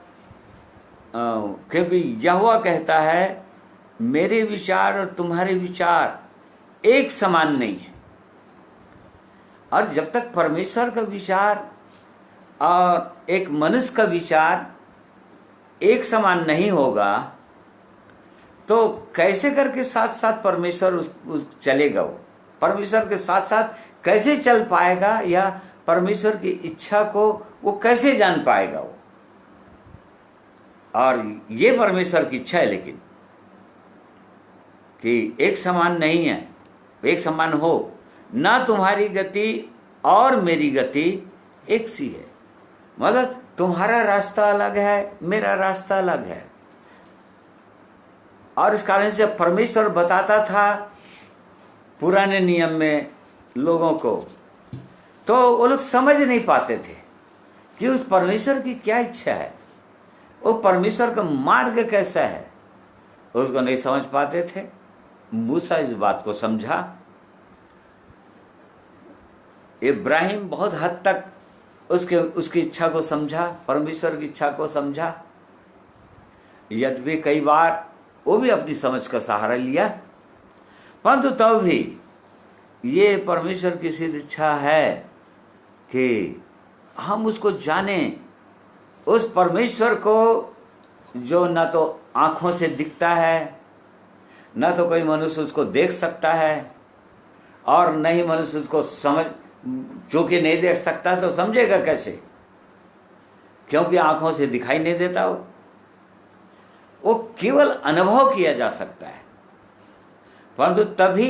क्योंकि यहोवा कहता है मेरे विचार और तुम्हारे विचार एक समान नहीं है। और जब तक परमेश्वर का विचार और एक मनुष्य का विचार एक समान नहीं होगा, तो कैसे करके साथ साथ परमेश्वर उस चलेगा, वो परमेश्वर के साथ साथ कैसे चल पाएगा, या परमेश्वर की इच्छा को वो कैसे जान पाएगा वो। और ये परमेश्वर की इच्छा है, लेकिन कि एक समान नहीं है, एक समान हो ना, तुम्हारी गति और मेरी गति एक सी है। मतलब तुम्हारा रास्ता अलग है, मेरा रास्ता अलग है। और इस कारण से परमेश्वर बताता था पुराने नियम में लोगों को, तो वो लोग समझ नहीं पाते थे कि उस परमेश्वर की क्या इच्छा है, वो परमेश्वर का मार्ग कैसा है, उसको नहीं समझ पाते थे। मूसा इस बात को समझा, इब्राहिम बहुत हद तक उसकी इच्छा को समझा, परमेश्वर की इच्छा को समझा, यद्यपि कई बार वो भी अपनी समझ का सहारा लिया, परंतु तब भी ये परमेश्वर की सिद्ध इच्छा है कि हम उसको जानें, उस परमेश्वर को जो न तो आंखों से दिखता है, न तो कोई मनुष्य उसको देख सकता है, और न ही मनुष्य उसको समझ, जो कि नहीं देख सकता तो समझेगा कैसे, क्योंकि आंखों से दिखाई नहीं देता। वो केवल अनुभव किया जा सकता है। परंतु तभी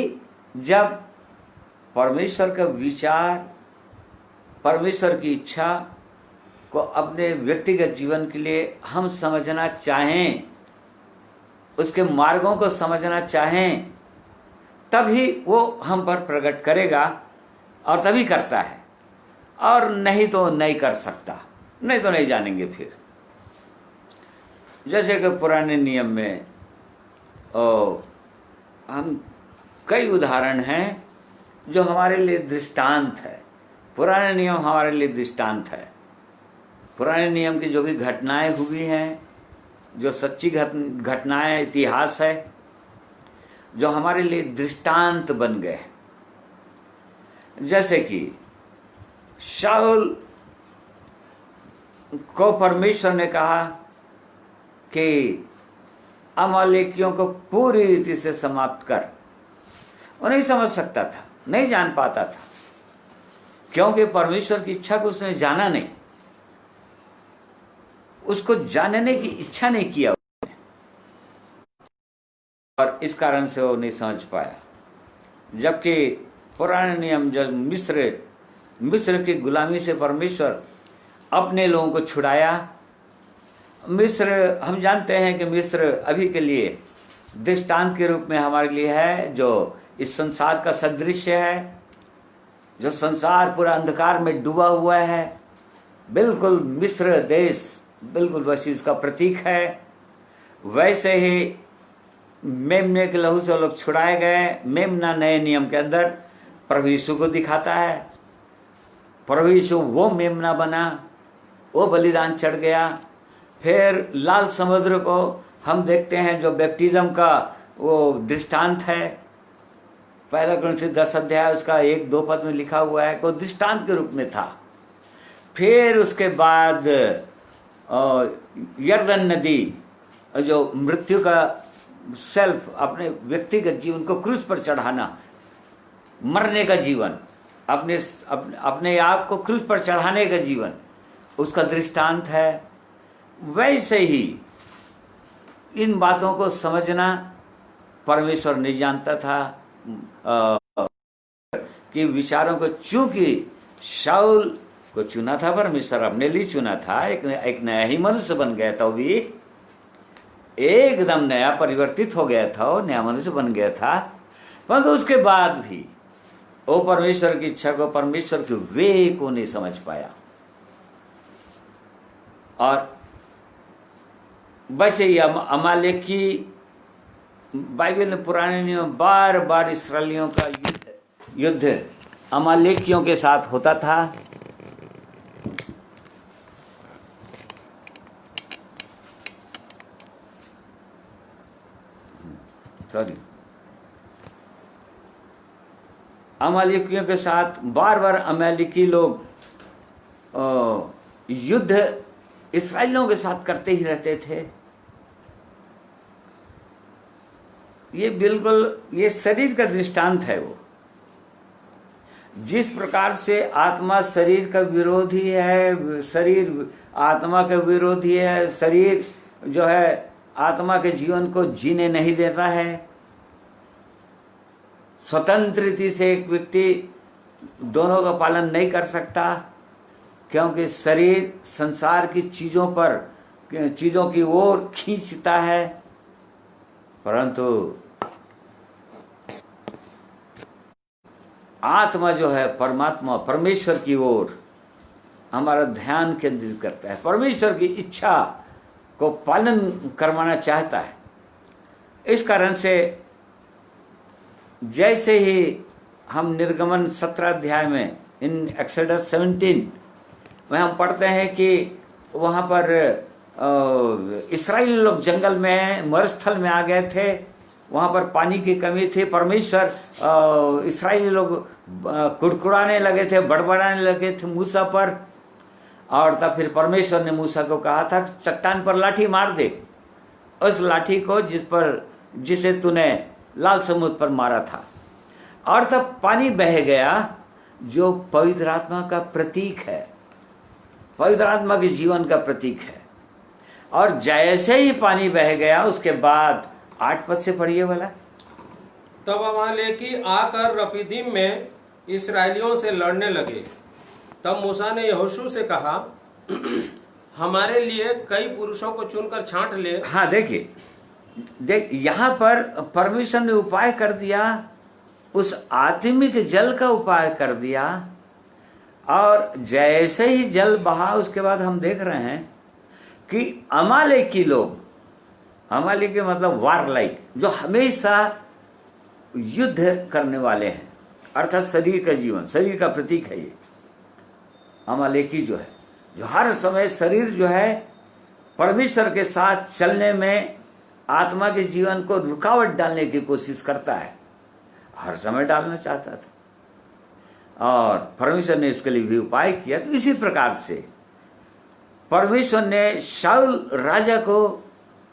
जब परमेश्वर का विचार, परमेश्वर की इच्छा को अपने व्यक्तिगत जीवन के लिए हम समझना चाहें, उसके मार्गों को समझना चाहें, तभी वो हम पर प्रकट करेगा, और तभी करता है, और नहीं तो नहीं कर सकता, नहीं तो नहीं जानेंगे। फिर जैसे कि पुराने नियम में हम कई उदाहरण हैं जो हमारे लिए दृष्टांत है। पुराने नियम हमारे लिए दृष्टांत है। पुराने नियम की जो भी घटनाएं हुई हैं, जो सच्ची घटनाएं, इतिहास है, जो हमारे लिए दृष्टांत बन गए। जैसे कि शाऊल को परमेश्वर ने कहा कि अमालेकियों को पूरी रीति से समाप्त कर। वो नहीं समझ सकता था, नहीं जान पाता था, क्योंकि परमेश्वर की इच्छा को उसने जाना नहीं, उसको जानने की इच्छा नहीं किया, और इस कारण से वो नहीं समझ पाया। जबकि पुराने नियम जब मिस्र की गुलामी से परमेश्वर अपने लोगों को छुड़ाया, मिस्र, हम जानते हैं कि मिस्र अभी के लिए दृष्टांत के रूप में हमारे लिए है, जो इस संसार का सदृश्य है, जो संसार पूरा अंधकार में डूबा हुआ है। बिल्कुल मिस्र देश बिल्कुल वैसी उसका प्रतीक है। वैसे ही मेमने के लहू से लोग छुड़ाए गए। मेमना नए नियम के अंदर प्रभु यीशु को दिखाता है। प्रभु यीशु वो मेमना बना वो बलिदान चढ़ गया। फिर लाल समुद्र को हम देखते हैं, जो बैप्टिज्म का वो दृष्टांत है, पहला कुरिन्थियों 10 अध्याय उसका 1-2 पद में लिखा हुआ है, को दृष्टांत के रूप में था। फिर उसके बाद यरदन नदी, जो मृत्यु का सेल्फ, अपने व्यक्तिगत जीवन को क्रूस पर चढ़ाना, मरने का जीवन, अपने आप को क्रूस पर चढ़ाने का जीवन, उसका दृष्टांत है। वैसे ही इन बातों को समझना परमेश्वर नहीं जानता था कि विचारों को, चूंकि शाऊल को चुना था परमेश्वर, अपने लिए चुना था, एक नया ही मनुष्य बन गया था, वो भी एकदम नया परिवर्तित हो गया था, वो नया मनुष्य बन गया था। परंतु उसके बाद भी वो परमेश्वर की इच्छा को, परमेश्वर के वे को नहीं समझ पाया। और वैसे ही अमालेकी, बाइबल में पुराने नियम बार बार इस्राएलियों का युद्ध अमालेकियों के साथ होता था। अमालेकियों के साथ बार बार अमालेकी लोग युद्ध इस्राएलियों के साथ करते ही रहते थे। ये बिल्कुल, ये शरीर का दृष्टांत है। वो जिस प्रकार से आत्मा शरीर का विरोधी है, शरीर आत्मा का विरोधी है, शरीर जो है आत्मा के जीवन को जीने नहीं देता है। स्वतंत्र रीति से एक व्यक्ति दोनों का पालन नहीं कर सकता, क्योंकि शरीर संसार की चीजों की ओर खींचता है। परंतु आत्मा जो है परमात्मा, परमेश्वर की ओर हमारा ध्यान केंद्रित करता है, परमेश्वर की इच्छा को पालन करवाना चाहता है। इस कारण से जैसे ही हम निर्गमन 17 अध्याय में, इन एक्सोडस 17 में हम पढ़ते हैं कि वहाँ पर इस्राएली लोग जंगल में, मरुस्थल में आ गए थे, वहाँ पर पानी की कमी थी। परमेश्वर, इस्राएली लोग कुड़कुड़ाने लगे थे, बड़बड़ाने लगे थे मूसा पर। और तब फिर परमेश्वर ने मूसा को कहा था, चट्टान पर लाठी मार दे, उस लाठी को जिसे तूने लाल समुद्र पर मारा था। और तब पानी बह गया, जो पवित्र आत्मा का प्रतीक है, पवित्र आत्मा के जीवन का प्रतीक है। और जैसे ही पानी बह गया, उसके बाद 8 पद से पढ़िए वाला। तब अमालेकी आकर रपीदीम में इस्राएलियों से लड़ने लगे। तब मूसा ने यहोशू से कहा, हमारे लिए कई पुरुषों को चुनकर छांट ले। हाँ, देख यहाँ पर परमेश्वर ने उपाय कर दिया, उस आत्मिक जल का उपाय कर दिया। और जैसे ही जल बहा, उसके बाद हम देख रहे हैं कि अमालेकी लोग, अमालेकी मतलब वारलाइक, जो हमेशा युद्ध करने वाले हैं, अर्थात शरीर का जीवन, शरीर का प्रतीक है ये अमालेकी, जो है, जो हर समय शरीर जो है परमेश्वर के साथ चलने में, आत्मा के जीवन को रुकावट डालने की कोशिश करता है, हर समय डालना चाहता था। और परमेश्वर ने इसके लिए भी उपाय किया। तो इसी प्रकार से परमेश्वर ने शाऊल राजा को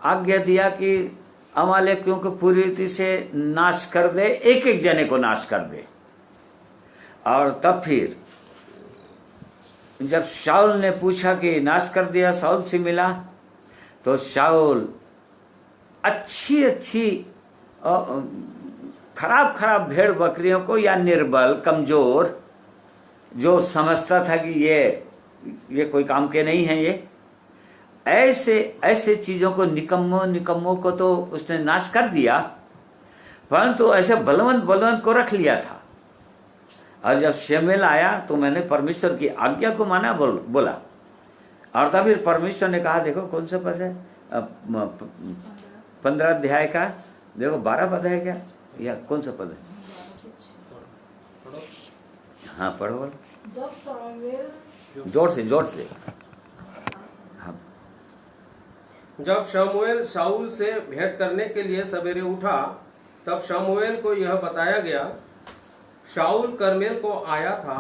आज्ञा दिया कि अमालेकियों को पूरी रीति से नाश कर दे, एक एक जने को नाश कर दे। और तब फिर जब शाऊल ने पूछा कि नाश कर दिया, शाऊल से मिला, तो शाऊल अच्छी खराब भेड़ बकरियों को, या निर्बल, कमजोर, जो समझता था कि ये कोई काम के नहीं है, ये ऐसे चीजों को, निकम्मों को तो उसने नाश कर दिया, परंतु ऐसे बलवंत को रख लिया था। और जब शमूएल आया तो मैंने परमेश्वर की आज्ञा को माना, बोला। और तब फिर परमेश्वर ने कहा, देखो कौन सा पद है, 15 अध्याय का, देखो 12 पद है क्या, या कौन सा पद है? हाँ, पढ़ो बोलो, जोर से। जब शमूएल शाऊल से भेंट करने के लिए सवेरे उठा, तब शमूएल को यह बताया गया, शाऊल करमेल को आया था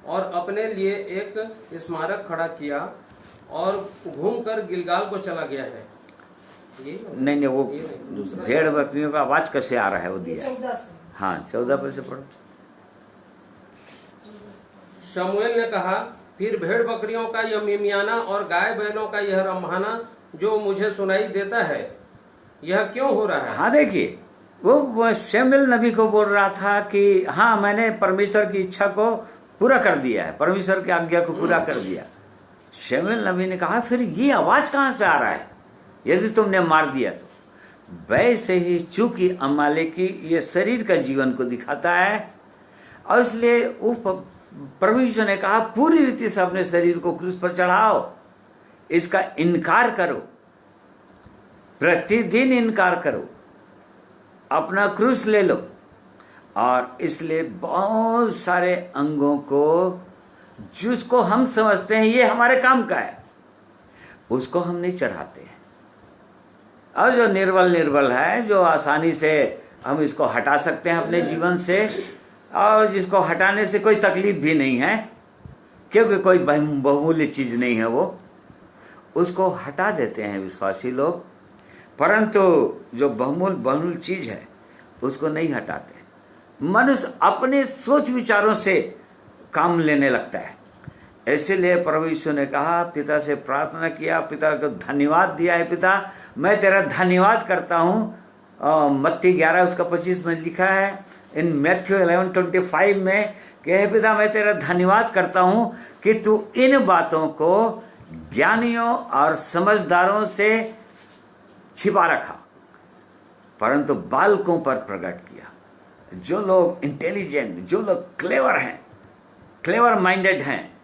और अपने लिए एक स्मारक खड़ा किया और घूमकर गिलगाल को चला गया है। नहीं वो भेड़ बकरियों का आवाज कैसे आ रहा है वो दिया। 14 से। हाँ 14 पर से पढ़ो। शमूएल ने कहा, फिर भेड़ बकरियों का यह मिमियाना और गाय बैलों का यह रम्हाना जो मुझे सुनाई देता है, यह क्यों हो रहा है? हाँ देखिए, वो शमूएल नबी को बोल रहा था कि हाँ मैंने परमेश्वर की इच्छा को पूरा कर दिया है, परमेश्वर की आज्ञा को पूरा कर दिया। शमूएल नबी ने कहा फिर ये आवाज कहाँ से आ रहा है यदि तुमने मार दिया तो? वैसे ही चूंकि अमालेकी ये शरीर का जीवन को दिखाता है और इसलिए प्रभु यीशु ने कहा पूरी रीति से अपने शरीर को क्रूस पर चढ़ाओ, इसका इनकार करो, प्रतिदिन इनकार करो, अपना क्रूस ले लो। और इसलिए बहुत सारे अंगों को जिसको हम समझते हैं ये हमारे काम का है, उसको हम नहीं चढ़ाते हैं। और जो निर्बल है, जो आसानी से हम इसको हटा सकते हैं अपने जीवन से, और जिसको हटाने से कोई तकलीफ भी नहीं है क्योंकि कोई बहुमूल्य चीज नहीं है, वो उसको हटा देते हैं विश्वासी लोग। परंतु जो बहुमूल्य चीज है उसको नहीं हटाते। मनुष्य अपने सोच विचारों से काम लेने लगता है। इसीलिए प्रभु यीशु ने कहा, पिता से प्रार्थना किया, पिता को धन्यवाद दिया है, पिता मैं तेरा धन्यवाद करता हूँ। मत्ती 11:25 में लिखा है, इन मैथ्यू 11:25 में कि हे पिता मैं तेरा धन्यवाद करता हूँ कि तू इन बातों को ज्ञानियों और समझदारों से छिपा रखा परंतु बालकों पर प्रकट किया। जो लोग इंटेलिजेंट, जो लोग क्लेवर हैं, क्लेवर माइंडेड हैं,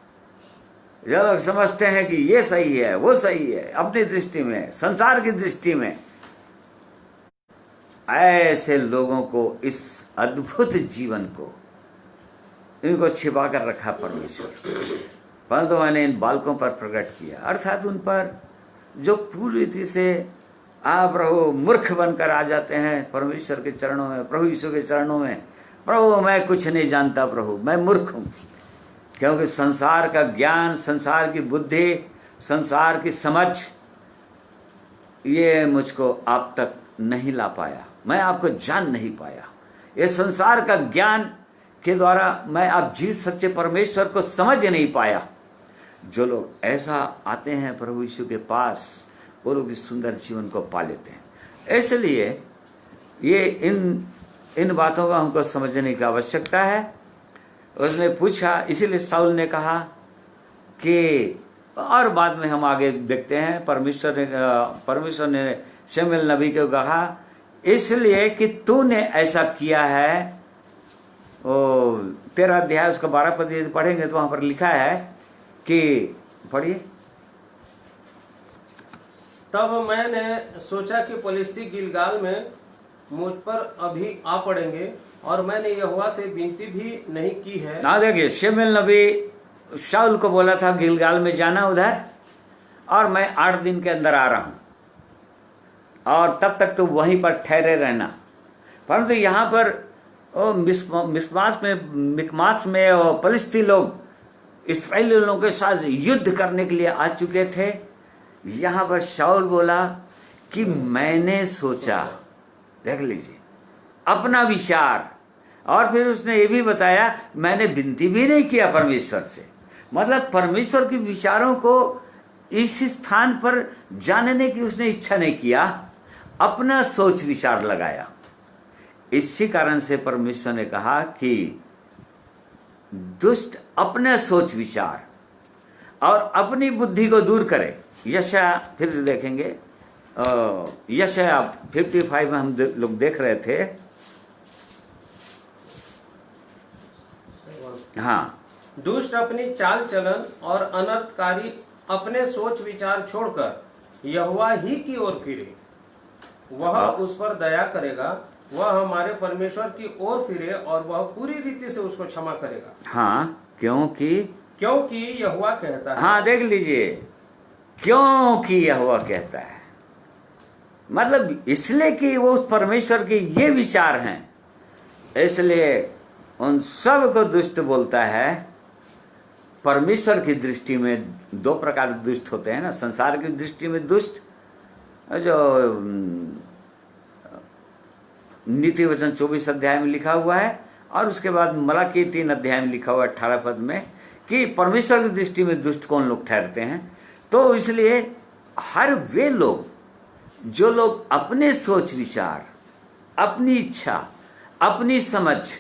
जो लोग समझते हैं कि ये सही है वो सही है अपनी दृष्टि में, संसार की दृष्टि में, ऐसे लोगों को इस अद्भुत जीवन को इनको छिपा कर रखा परमेश्वर। परंतु मैंने इन बालकों पर प्रकट किया, अर्थात उन पर जो पूरी रीति से प्रभु मूर्ख बनकर आ जाते हैं परमेश्वर के चरणों में, प्रभु यीशु के चरणों में, प्रभु मैं कुछ नहीं जानता, प्रभु मैं मूर्ख हूँ, क्योंकि संसार का ज्ञान, संसार की बुद्धि, संसार की समझ ये मुझको आप तक नहीं ला पाया, मैं आपको जान नहीं पाया। ये संसार का ज्ञान के द्वारा मैं आप जीव सच्चे परमेश्वर को समझ नहीं पाया। जो लोग ऐसा आते हैं प्रभु यीशु के पास, वो लोग इस सुंदर जीवन को पा लेते हैं। इसलिए ये इन बातों का हमको समझने की आवश्यकता है। उसने पूछा, इसीलिए साउल ने कहा कि, और बाद में हम आगे देखते हैं, परमेश्वर ने शमूएल नबी को कहा इसलिए कि तूने ऐसा किया है। वो 13 अध्याय उसका 12 पद पढ़ेंगे तो वहां पर लिखा है कि, पढ़िए। तब मैंने सोचा कि फलिस्ती गिलगाल में मुझ पर अभी आ पड़ेंगे और मैंने यहोवा से विनती भी नहीं की है। ना देखिए, शमूएल नबी शाऊल को बोला था गिलगाल में जाना उधर, और मैं 8 दिन के अंदर आ रहा हूं और तब तक तो वहीं पर ठहरे रहना। परंतु यहाँ पर मिकमास में और फलिस्ती लोग इस्राएली लोगों के साथ युद्ध करने के लिए आ चुके थे। यहाँ पर शाऊल बोला कि मैंने सोचा, देख लीजिए अपना विचार, और फिर उसने ये भी बताया मैंने विनती भी नहीं किया परमेश्वर से। मतलब परमेश्वर के विचारों को इस स्थान पर जानने की उसने इच्छा नहीं किया, अपना सोच विचार लगाया। इसी कारण से परमेश्वर ने कहा कि दुष्ट अपने सोच विचार और अपनी बुद्धि को दूर करे। यशाया, फिर देखेंगे यशाया 55 में हम लोग देख रहे थे। हाँ, दुष्ट अपनी चाल चलन और अनर्थकारी अपने सोच विचार छोड़कर यहोवा ही की ओर फिरे, वह उस पर दया करेगा। वह हमारे परमेश्वर की ओर फिरे और वह पूरी रीति से उसको क्षमा करेगा। हाँ, क्योंकि यहोवा कहता है। हाँ, देख लीजिए, क्योंकि यहोवा कहता है। मतलब इसलिए कि वो उस परमेश्वर के ये विचार हैं, इसलिए उन सब को दुष्ट बोलता है। परमेश्वर की दृष्टि में दो प्रकार के दुष्ट होते हैं ना, संसार की दृष्टि में दुष्ट जो नीति वचन 24 अध्याय में लिखा हुआ है, और उसके बाद मलाकी 3 अध्याय में लिखा हुआ है 18 पद में कि परमेश्वर की दृष्टि में दुष्ट कौन लोग ठहरते हैं। तो इसलिए हर वे लोग जो लोग अपने सोच विचार, अपनी इच्छा, अपनी समझ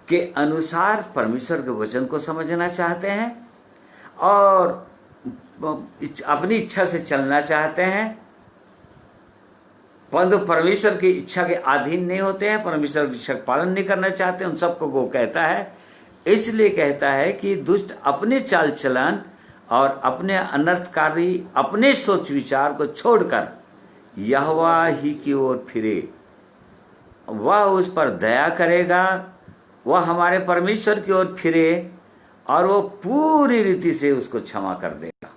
के अनुसार परमेश्वर के वचन को समझना चाहते हैं और अपनी इच्छा से चलना चाहते हैं, परंतु परमेश्वर की इच्छा के अधीन नहीं होते हैं, परमेश्वर की इच्छा का पालन नहीं करना चाहते, उन सबको वो कहता है। इसलिए कहता है कि दुष्ट अपने चाल चलन और अपने अनर्थकारी अपने सोच विचार को छोड़कर यहोवा ही की ओर फिरे, वह उस पर दया करेगा, वह हमारे परमेश्वर की ओर फिरे और वो पूरी रीति से उसको क्षमा कर देगा।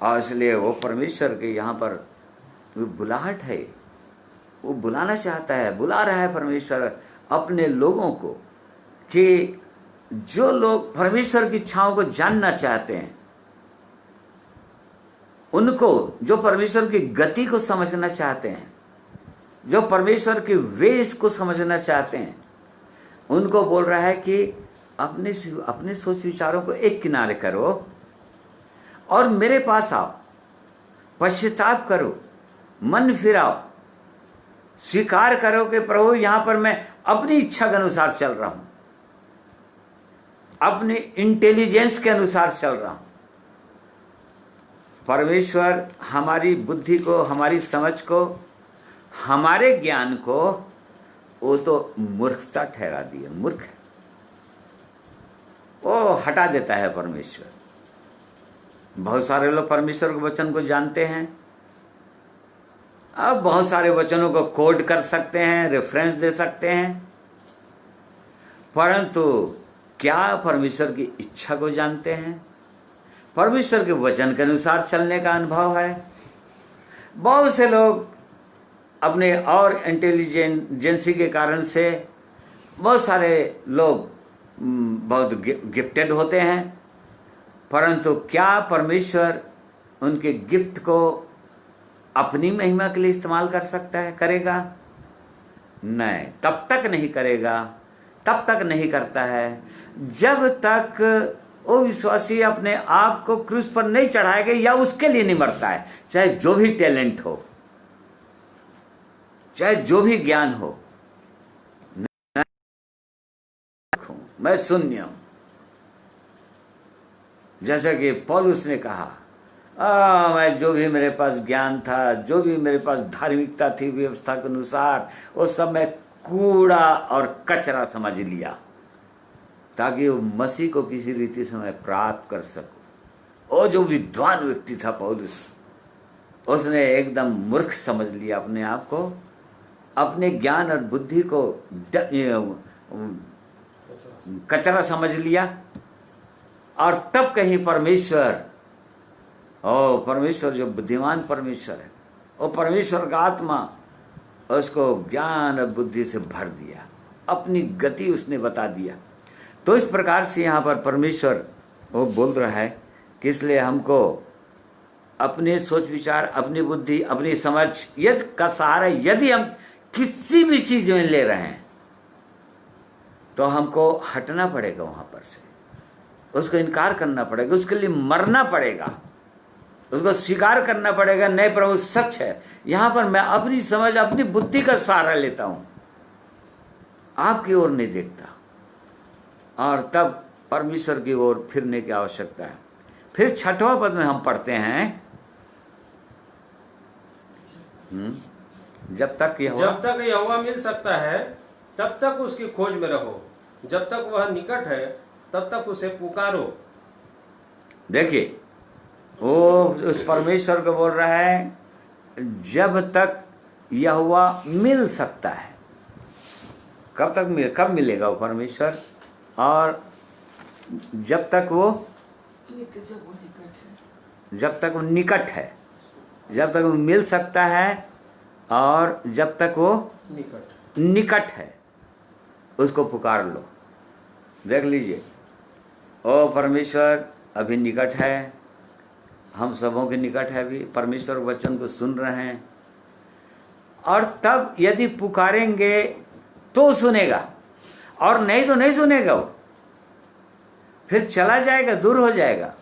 और इसलिए वो परमेश्वर के यहाँ पर वो बुलाहट है, वो बुलाना चाहता है, बुला रहा है परमेश्वर अपने लोगों को कि जो लोग परमेश्वर की इच्छाओं को जानना चाहते हैं, उनको, जो परमेश्वर की गति को समझना चाहते हैं, जो परमेश्वर के वेश को समझना चाहते हैं, उनको बोल रहा है कि अपने सोच विचारों को एक किनारे करो और मेरे पास आओ, पश्चाताप करो, मन फिराओ, स्वीकार करो कि प्रभु यहां पर मैं अपनी इच्छा के अनुसार चल रहा हूं, अपने इंटेलिजेंस के अनुसार चल रहा हूं। परमेश्वर हमारी बुद्धि को, हमारी समझ को, हमारे ज्ञान को वो तो मूर्खता ठहरा दिए, मूर्ख है, वो हटा देता है परमेश्वर। बहुत सारे लोग परमेश्वर के वचन को जानते हैं, अब बहुत सारे वचनों को कोड कर सकते हैं, रेफरेंस दे सकते हैं, परंतु क्या परमेश्वर की इच्छा को जानते हैं? परमेश्वर के वचन के अनुसार चलने का अनुभव है? बहुत से लोग अपने और इंटेलिजेंसी के कारण से, बहुत सारे लोग बहुत गिफ्टेड होते हैं, परंतु क्या परमेश्वर उनके गिफ्ट को अपनी महिमा के लिए इस्तेमाल कर सकता है, करेगा? नहीं, तब तक नहीं करेगा, तब तक नहीं करता है जब तक वो विश्वासी अपने आप को क्रूस पर नहीं चढ़ाएगा या उसके लिए नहीं मरता है। चाहे जो भी टैलेंट हो, चाहे जो भी ज्ञान हो, मैं शून्य हूं। जैसा कि पौलुस ने कहा, मैं जो भी मेरे पास ज्ञान था, जो भी मेरे पास धार्मिकता थी व्यवस्था के अनुसार, वो सब मैं कूड़ा और कचरा समझ लिया ताकि वो मसीह को किसी रीति से मैं प्राप्त कर सकूं। वो जो विद्वान व्यक्ति था पौलुस, उसने एकदम मूर्ख समझ लिया अपने आप को, अपने ज्ञान और बुद्धि को कचरा समझ लिया, और तब कहीं परमेश्वर, परमेश्वर जो बुद्धिमान परमेश्वर है, वो परमेश्वर का आत्मा उसको ज्ञान और बुद्धि से भर दिया, अपनी गति उसने बता दिया। तो इस प्रकार से यहाँ पर परमेश्वर वो बोल रहा है कि इसलिए हमको अपने सोच विचार, अपनी बुद्धि, अपनी समझ का सहारा यदि हम किसी भी चीज में ले रहे हैं तो हमको हटना पड़ेगा वहां पर से, उसको इनकार करना पड़ेगा, उसके लिए मरना पड़ेगा, उसको स्वीकार करना पड़ेगा। नहीं प्रभु सच है, यहां पर मैं अपनी समझ, अपनी बुद्धि का सहारा लेता हूं, आपकी ओर नहीं देखता, और तब परमेश्वर की ओर फिरने की आवश्यकता है। फिर 6वां पद में हम पढ़ते हैं, जब तक यहोवा मिल सकता है तब तक उसकी खोज में रहो, जब तक वह निकट है तब तक उसे पुकारो। देखिए, वो उस परमेश्वर को बोल रहा है जब तक यहोवा मिल सकता है। कब मिलेगा वो परमेश्वर? और जब तक वो निकट है, जब तक वो मिल सकता है, और जब तक वो निकट निकट है उसको पुकार लो। देख लीजिए, ओ परमेश्वर अभी निकट है, हम सबों के निकट है, अभी परमेश्वर वचन को सुन रहे हैं। और तब यदि पुकारेंगे तो सुनेगा, और नहीं तो नहीं सुनेगा, वो फिर चला जाएगा, दूर हो जाएगा।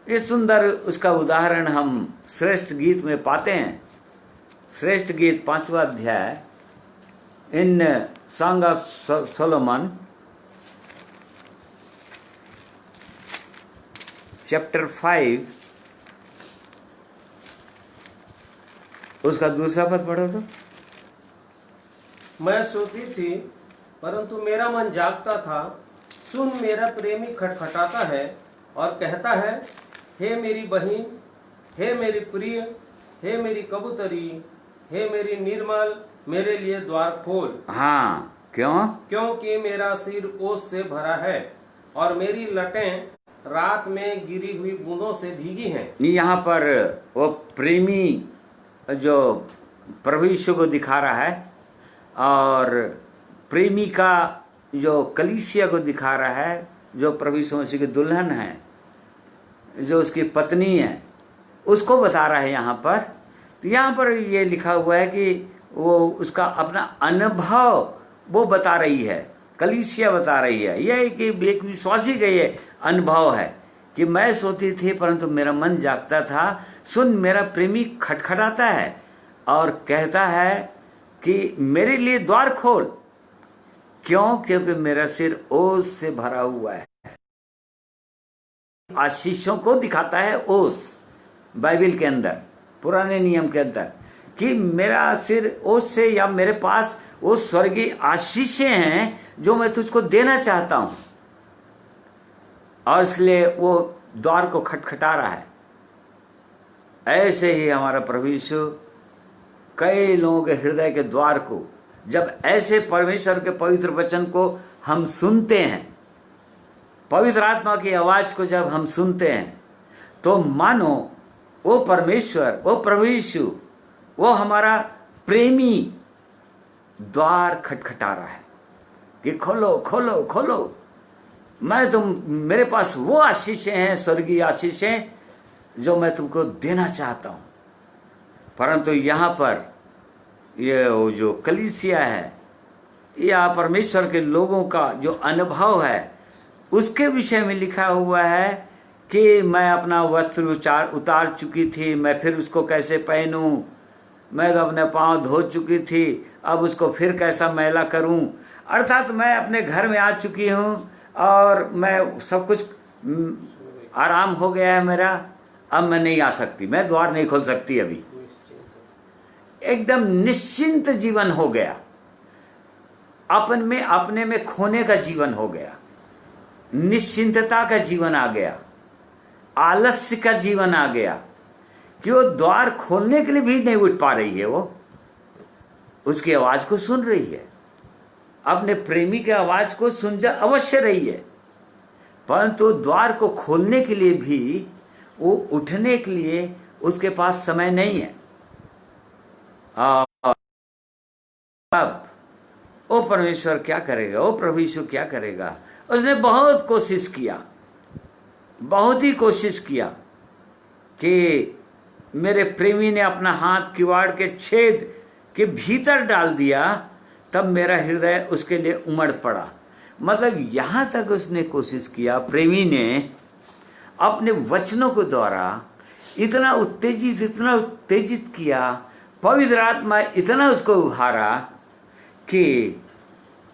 इस सुंदर उसका उदाहरण हम श्रेष्ठ गीत में पाते हैं। श्रेष्ठ गीत 5वां अध्याय, इन सॉन्ग ऑफ सोलोमन चैप्टर 5 उसका दूसरा पद पढ़ो तो। मैं सोती थी परंतु मेरा मन जागता था, सुन मेरा प्रेमी खटखटाता है और कहता है, हे मेरी बहन, हे मेरी प्रिय, हे मेरी कबूतरी, हे मेरी निर्मल, मेरे लिए द्वार खोल। हाँ, क्यों? क्योंकि मेरा सिर ओस से भरा है और मेरी लटें रात में गिरी हुई बूंदों से भीगी हैं। यहाँ पर वो प्रेमी जो प्रभु यीशु को दिखा रहा है, और प्रेमी का जो कलीसिया को दिखा रहा है, जो प्रभु यीशु मसीह की दुल्हन है, जो उसकी पत्नी है, उसको बता रहा है यहाँ पर। तो यहाँ पर ये लिखा हुआ है कि वो उसका अपना अनुभव वो बता रही है, कलीसिया बता रही है। यह कि एक विश्वासी का ये अनुभव है कि मैं सोती थी परंतु मेरा मन जागता था, सुन मेरा प्रेमी खटखटाता है और कहता है कि मेरे लिए द्वार खोल। क्यों? क्योंकि मेरा सिर ओस से भरा हुआ है। आशीषों को दिखाता है ओस, बाइबल के अंदर, पुराने नियम के अंदर, कि मेरा सिर ओस से, या मेरे पास वो स्वर्गीय आशीषें हैं जो मैं तुझको देना चाहता हूं, और इसलिए वो द्वार को खटखटा रहा है। ऐसे ही हमारा प्रभु यीशु कई लोगों के हृदय के द्वार को, जब ऐसे परमेश्वर के पवित्र वचन को हम सुनते हैं, पवित्र आत्मा की आवाज को जब हम सुनते हैं, तो मानो वो परमेश्वर, वो प्रभु यीशु, वो हमारा प्रेमी द्वार खटखटा रहा है कि खोलो खोलो खोलो, मैं मेरे पास वो आशीषें हैं, स्वर्गीय आशीषें, जो मैं तुमको देना चाहता हूं। परंतु यहाँ पर ये जो कलीसिया है, या परमेश्वर के लोगों का जो अनुभव है, उसके विषय में लिखा हुआ है कि मैं अपना वस्त्र उतार चुकी थी, मैं फिर उसको कैसे पहनूं, मैं तो अपने पांव धो चुकी थी, अब उसको फिर कैसा मैला करूं। अर्थात मैं अपने घर में आ चुकी हूं और मैं सब कुछ आराम हो गया है मेरा, अब मैं नहीं आ सकती, मैं द्वार नहीं खोल सकती। अभी एकदम निश्चिंत जीवन हो गया, अपने में खोने का जीवन हो गया, निश्चिंतता का जीवन आ गया, आलस्य का जीवन आ गया, कि वो द्वार खोलने के लिए भी नहीं उठ पा रही है। वो उसकी आवाज को सुन रही है, अपने प्रेमी की आवाज को सुन जा अवश्य रही है, परंतु द्वार को खोलने के लिए भी, वो उठने के लिए उसके पास समय नहीं है। अब ओ परमेश्वर क्या करेगा, ओ प्रभु यीशु क्या करेगा? उसने बहुत कोशिश किया, बहुत ही कोशिश किया कि मेरे प्रेमी ने अपना हाथ किवाड़ के छेद के भीतर डाल दिया, तब मेरा हृदय उसके लिए उमड़ पड़ा। मतलब यहां तक उसने कोशिश किया, प्रेमी ने अपने वचनों के द्वारा इतना उत्तेजित किया, पवित्र आत्मा इतना उसको उभारा कि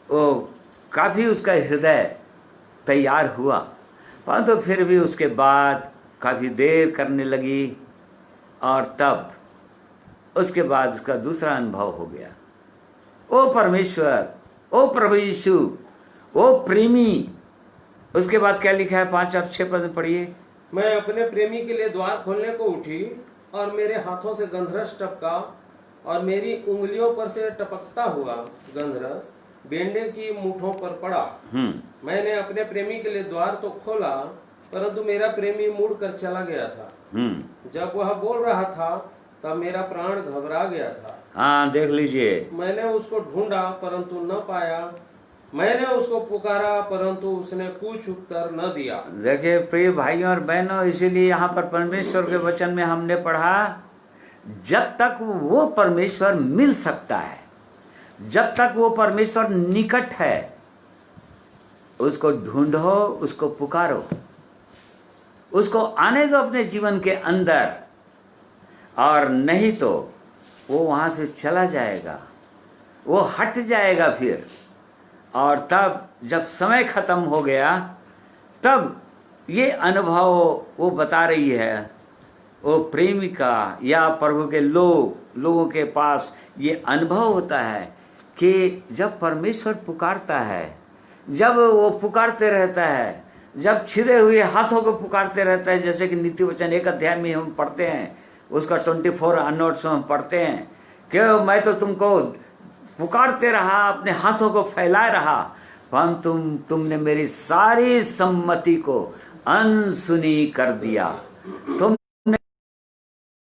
वो काफी उसका हृदय तैयार हुआ। परंतु फिर भी उसके बाद काफी देर करने लगी, और तब उसके बाद उसका दूसरा अनुभव हो गया। ओ परमेश्वर, ओ प्रभु यीशु, ओ प्रेमी। उसके बाद क्या लिखा है? 5 और 6 पद पढ़िए। मैं अपने प्रेमी के लिए द्वार खोलने को उठी और मेरे हाथों से गंधरस टपका, और मेरी उंगलियों पर से टपकता हुआ गंधरस बेंडे की मूठों पर पड़ा। मैंने अपने प्रेमी के लिए द्वार तो खोला, परंतु मेरा प्रेमी मुड़कर चला गया था। जब वह बोल रहा था तब मेरा प्राण घबरा गया था। हाँ, देख लीजिए, मैंने उसको ढूंढा परंतु न पाया। मैंने उसको पुकारा परंतु उसने कुछ उत्तर न दिया। देखिए प्रिय भाइयों और बहनों, इसीलिए यहाँ पर परमेश्वर के वचन में हमने पढ़ा, जब तक वो परमेश्वर मिल सकता है, जब तक वो परमेश्वर निकट है, उसको ढूंढो, उसको पुकारो, उसको आने दो अपने जीवन के अंदर, और नहीं तो वो वहाँ से चला जाएगा, वो हट जाएगा फिर। और तब जब समय खत्म हो गया, तब ये अनुभव वो बता रही है, वो प्रेमिका या प्रभु के लोगों के पास ये अनुभव होता है कि जब परमेश्वर पुकारता है, जब वो पुकारते रहता है, जब छिदे हुए हाथों को पुकारते रहता है, जैसे कि नीति वचन 1 अध्याय में हम पढ़ते हैं, उसका 24 अनोट्स में हम पढ़ते हैं कि मैं तो तुमको पुकारते रहा, अपने हाथों को फैलाए रहा, परंतु तुमने मेरी सारी सम्मति को अनसुनी कर दिया। तुमने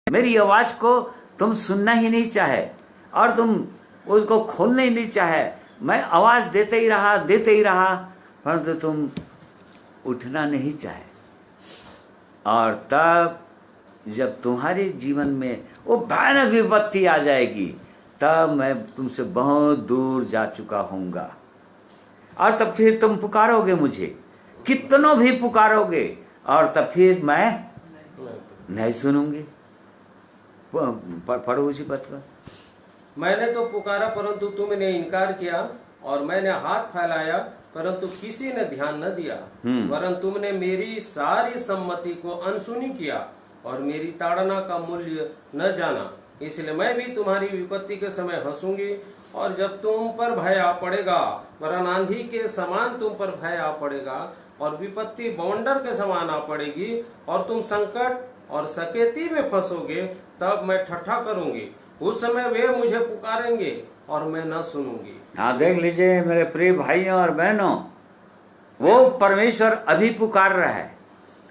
मेरी आवाज को तुम सुनना ही नहीं चाहे, और तुम उसको खोलना ही नहीं चाहे। मैं आवाज देते ही रहा, परंतु तुम उठना नहीं चाहे। और तब जब तुम्हारे जीवन में वो भयानक विपत्ति आ जाएगी, तब मैं तुमसे बहुत दूर जा चुका हूँगा, और तब फिर तुम पुकारोगे मुझे, कितनों भी पुकारोगे, और तब फिर मैं नहीं सुनूंगी। पढ़ो उसी पद पर। मैंने तो पुकारा परंतु तुमने इनकार किया, और मैंने हाथ फैलाया परंतु किसी ने ध्यान न दिया, वरन तुमने मेरी सारी सम्मति को अनसुनी किया और मेरी ताड़ना का मूल्य न जाना। इसलिए मैं भी तुम्हारी विपत्ति के समय हंसूंगी, और जब तुम पर भय आ पड़ेगा, वरन आंधी के समान तुम पर भय आ पड़ेगा, और विपत्ति बवंडर के समान आ पड़ेगी, और तुम संकट और सकेती में फंसोगे, तब मैं ठट्ठा करूंगी। उस समय वे मुझे पुकारेंगे और मैं न सुनूंगी। हाँ, देख लीजिए मेरे प्रिय भाइयों और बहनों, वो परमेश्वर अभी पुकार रहा है,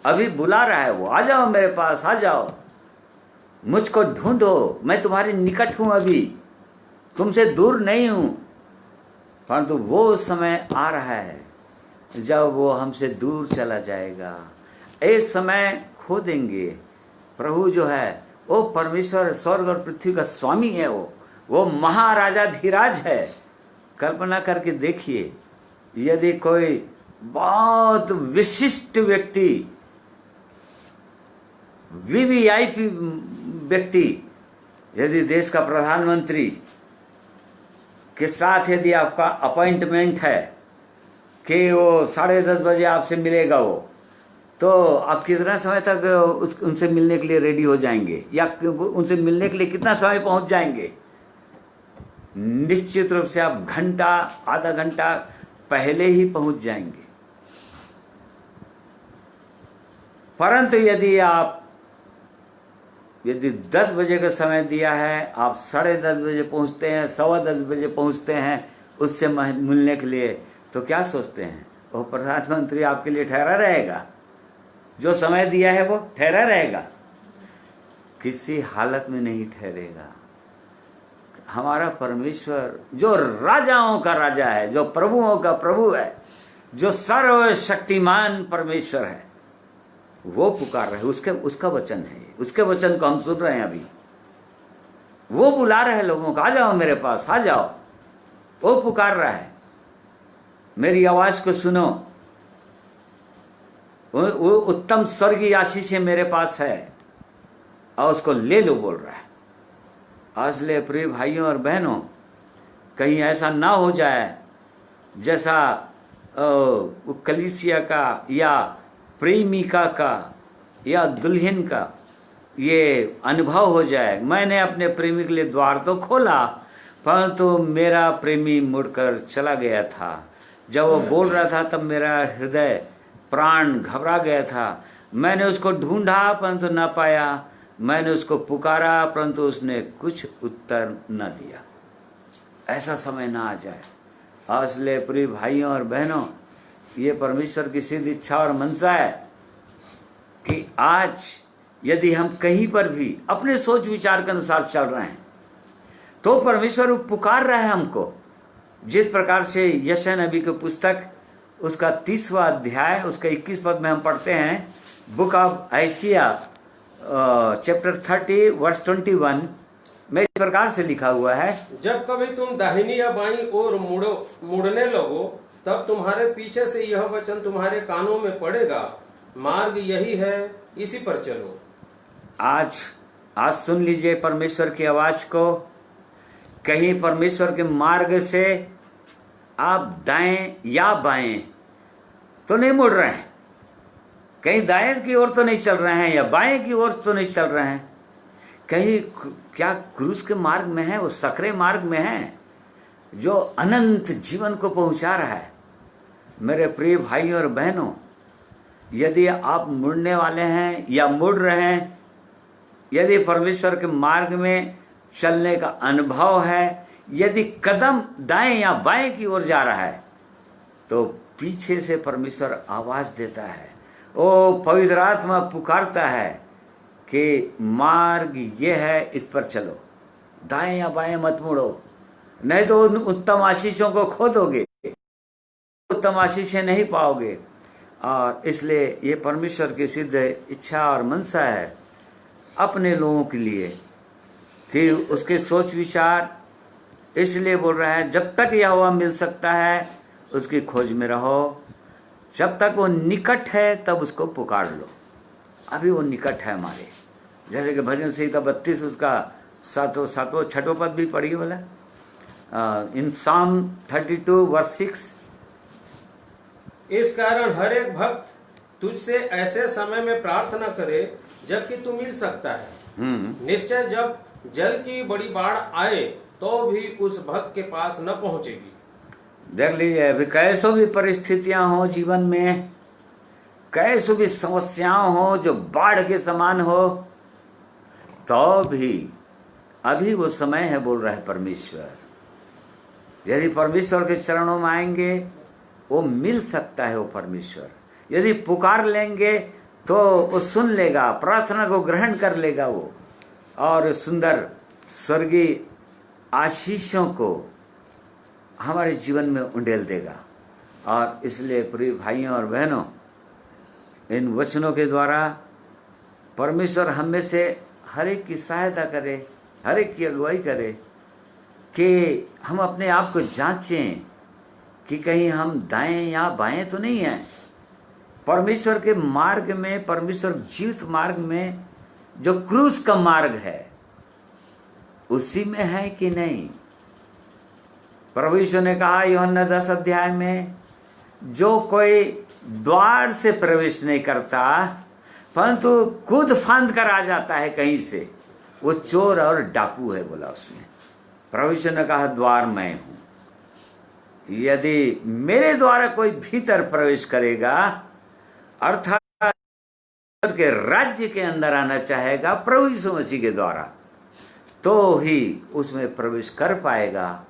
अभी बुला रहा है, वो आ जाओ मेरे पास, आ जाओ, मुझको ढूंढो, मैं तुम्हारे निकट हूं, अभी तुमसे दूर नहीं हूं। परंतु वो समय आ रहा है जब वो हमसे दूर चला जाएगा। इस समय खो देंगे। प्रभु जो है वो परमेश्वर, स्वर्ग और पृथ्वी का स्वामी है, वो महाराजा धीराज है। कल्पना करके देखिए, यदि कोई बहुत विशिष्ट व्यक्ति, वीवीआईपी व्यक्ति, यदि देश का प्रधानमंत्री के साथ यदि आपका अपॉइंटमेंट है कि वो 10:30 बजे आपसे मिलेगा, वो तो आप कितना समय तक उनसे मिलने के लिए रेडी हो जाएंगे, या उनसे मिलने के लिए कितना समय पहुंच जाएंगे? निश्चित रूप से आप घंटा, आधा घंटा पहले ही पहुंच जाएंगे। परंतु यदि 10 बजे का समय दिया है, आप 10:30 बजे पहुंचते हैं, 10:15 बजे पहुंचते हैं उससे मिलने के लिए, तो क्या सोचते हैं वो प्रधानमंत्री आपके लिए ठहरा रहेगा? जो समय दिया है वो ठहरा रहेगा? किसी हालत में नहीं ठहरेगा। हमारा परमेश्वर जो राजाओं का राजा है, जो प्रभुओं का प्रभु है, जो सर्वशक्तिमान परमेश्वर है, वो पुकार रहे, उसका वचन है, उसके वचन को हम सुन रहे हैं अभी। वो बुला रहे हैं लोगों को, आ जाओ मेरे पास, आ जाओ। वो पुकार रहा है, मेरी आवाज को सुनो। वो उत्तम स्वर्गीय आशीष मेरे पास है, और उसको ले लो बोल रहा है। इसलिए प्रिय भाइयों और बहनों, कहीं ऐसा ना हो जाए जैसा कलीसिया का या प्रेमिका का या दुल्हन का ये अनुभव हो जाए। मैंने अपने प्रेमी के लिए द्वार तो खोला, परंतु मेरा प्रेमी मुड़कर चला गया था। जब वो बोल रहा था तब मेरा हृदय, प्राण घबरा गया था। मैंने उसको ढूंढा परंतु न पाया, मैंने उसको पुकारा परंतु उसने कुछ उत्तर न दिया। ऐसा समय ना आ जाए। इसलिए प्रिय भाइयों और बहनों, ये परमेश्वर की सिद्ध इच्छा और मनसा है कि आज यदि हम कहीं पर भी अपने सोच विचार के अनुसार चल रहे हैं तो परमेश्वर पुकार रहा है हमको। जिस प्रकार से यशायाह नबी की पुस्तक उसका 30वां अध्याय उसका 21 पद में हम पढ़ते हैं, book of Isaiah chapter 30 verse 21 में इस प्रकार से लिखा हुआ है, जब कभी तुम दाहिनी या बाईं ओर मुड़ने लगो तब तुम्हारे पीछे से यह वचन तुम्हारे कानों में पड़ेगा, मार्ग यही है, इसी पर चलो। आज सुन लीजिए परमेश्वर की आवाज को। कहीं परमेश्वर के मार्ग से आप दाएं या बाएं तो नहीं मुड़ रहे हैं, कहीं दाएं की ओर तो नहीं चल रहे हैं या बाएं की ओर तो नहीं चल रहे हैं, कहीं क्या क्रूस के मार्ग में है, वो सकरे मार्ग में है जो अनंत जीवन को पहुंचा रहा है। मेरे प्रिय भाइयों और बहनों, यदि आप मुड़ने वाले हैं या मुड़ रहे हैं, यदि परमेश्वर के मार्ग में चलने का अनुभव है, यदि कदम दाएं या बाएं की ओर जा रहा है तो पीछे से परमेश्वर आवाज देता है, ओ पवित्र आत्मा पुकारता है कि मार्ग ये है, इस पर चलो, दाएं या बाएं मत मुड़ो, नहीं तो उन उत्तम आशीषों को खो दोगे, उत्तम आशीषें नहीं पाओगे। और इसलिए ये परमेश्वर की सिद्ध इच्छा और मनसा है अपने लोगों के लिए कि उसके सोच विचार, इसलिए बोल रहा है जब तक यहोवा मिल सकता है उसकी खोज में रहो, जब तक वो निकट है तब उसको पुकार लो। अभी वो निकट है हमारे, जैसे कि भजन संहिता 32 उसका 6वां पद भी पढ़िए बोला, इन साम 32 वर्स 6। इस कारण हर एक भक्त तुझसे ऐसे समय में प्रार्थना करे जबकि तू मिल सकता है। निश्चय जब जल की बड़ी बाढ़ आए तो भी उस भक्त के पास न पहुंचेगी। देख लीजिए, अभी कैसो भी परिस्थितियां हो जीवन में, कैसो भी समस्याएं हो जो बाढ़ के समान हो, तो भी अभी वो समय है, बोल रहा है परमेश्वर। यदि परमेश्वर के चरणों में आएंगे वो मिल सकता है वो परमेश्वर। यदि पुकार लेंगे तो वो सुन लेगा, प्रार्थना को ग्रहण कर लेगा वो, और सुंदर स्वर्गीय आशीषों को हमारे जीवन में उंडेल देगा। और इसलिए प्रिय भाइयों और बहनों, इन वचनों के द्वारा परमेश्वर हम में से हर एक की सहायता करे, हर एक की अगुवाई करे कि हम अपने आप को जांचें कि कहीं हम दाएं या बाएं तो नहीं हैं। परमेश्वर के मार्ग में, परमेश्वर जीवित मार्ग में जो क्रूस का मार्ग है उसी में है कि नहीं। प्रभु यीशु ने कहा यूहन्ना 10 अध्याय में, जो कोई द्वार से प्रवेश नहीं करता परंतु कूद फांद कर आ जाता है कहीं से, वो चोर और डाकू है, बोला उसने। प्रभु यीशु ने कहा द्वार मैं हूं, यदि मेरे द्वारा कोई भीतर प्रवेश करेगा, अर्थात के राज्य के अंदर आना चाहेगा प्रभु यीशु मसीह के द्वारा, तो ही उसमें प्रवेश कर पाएगा।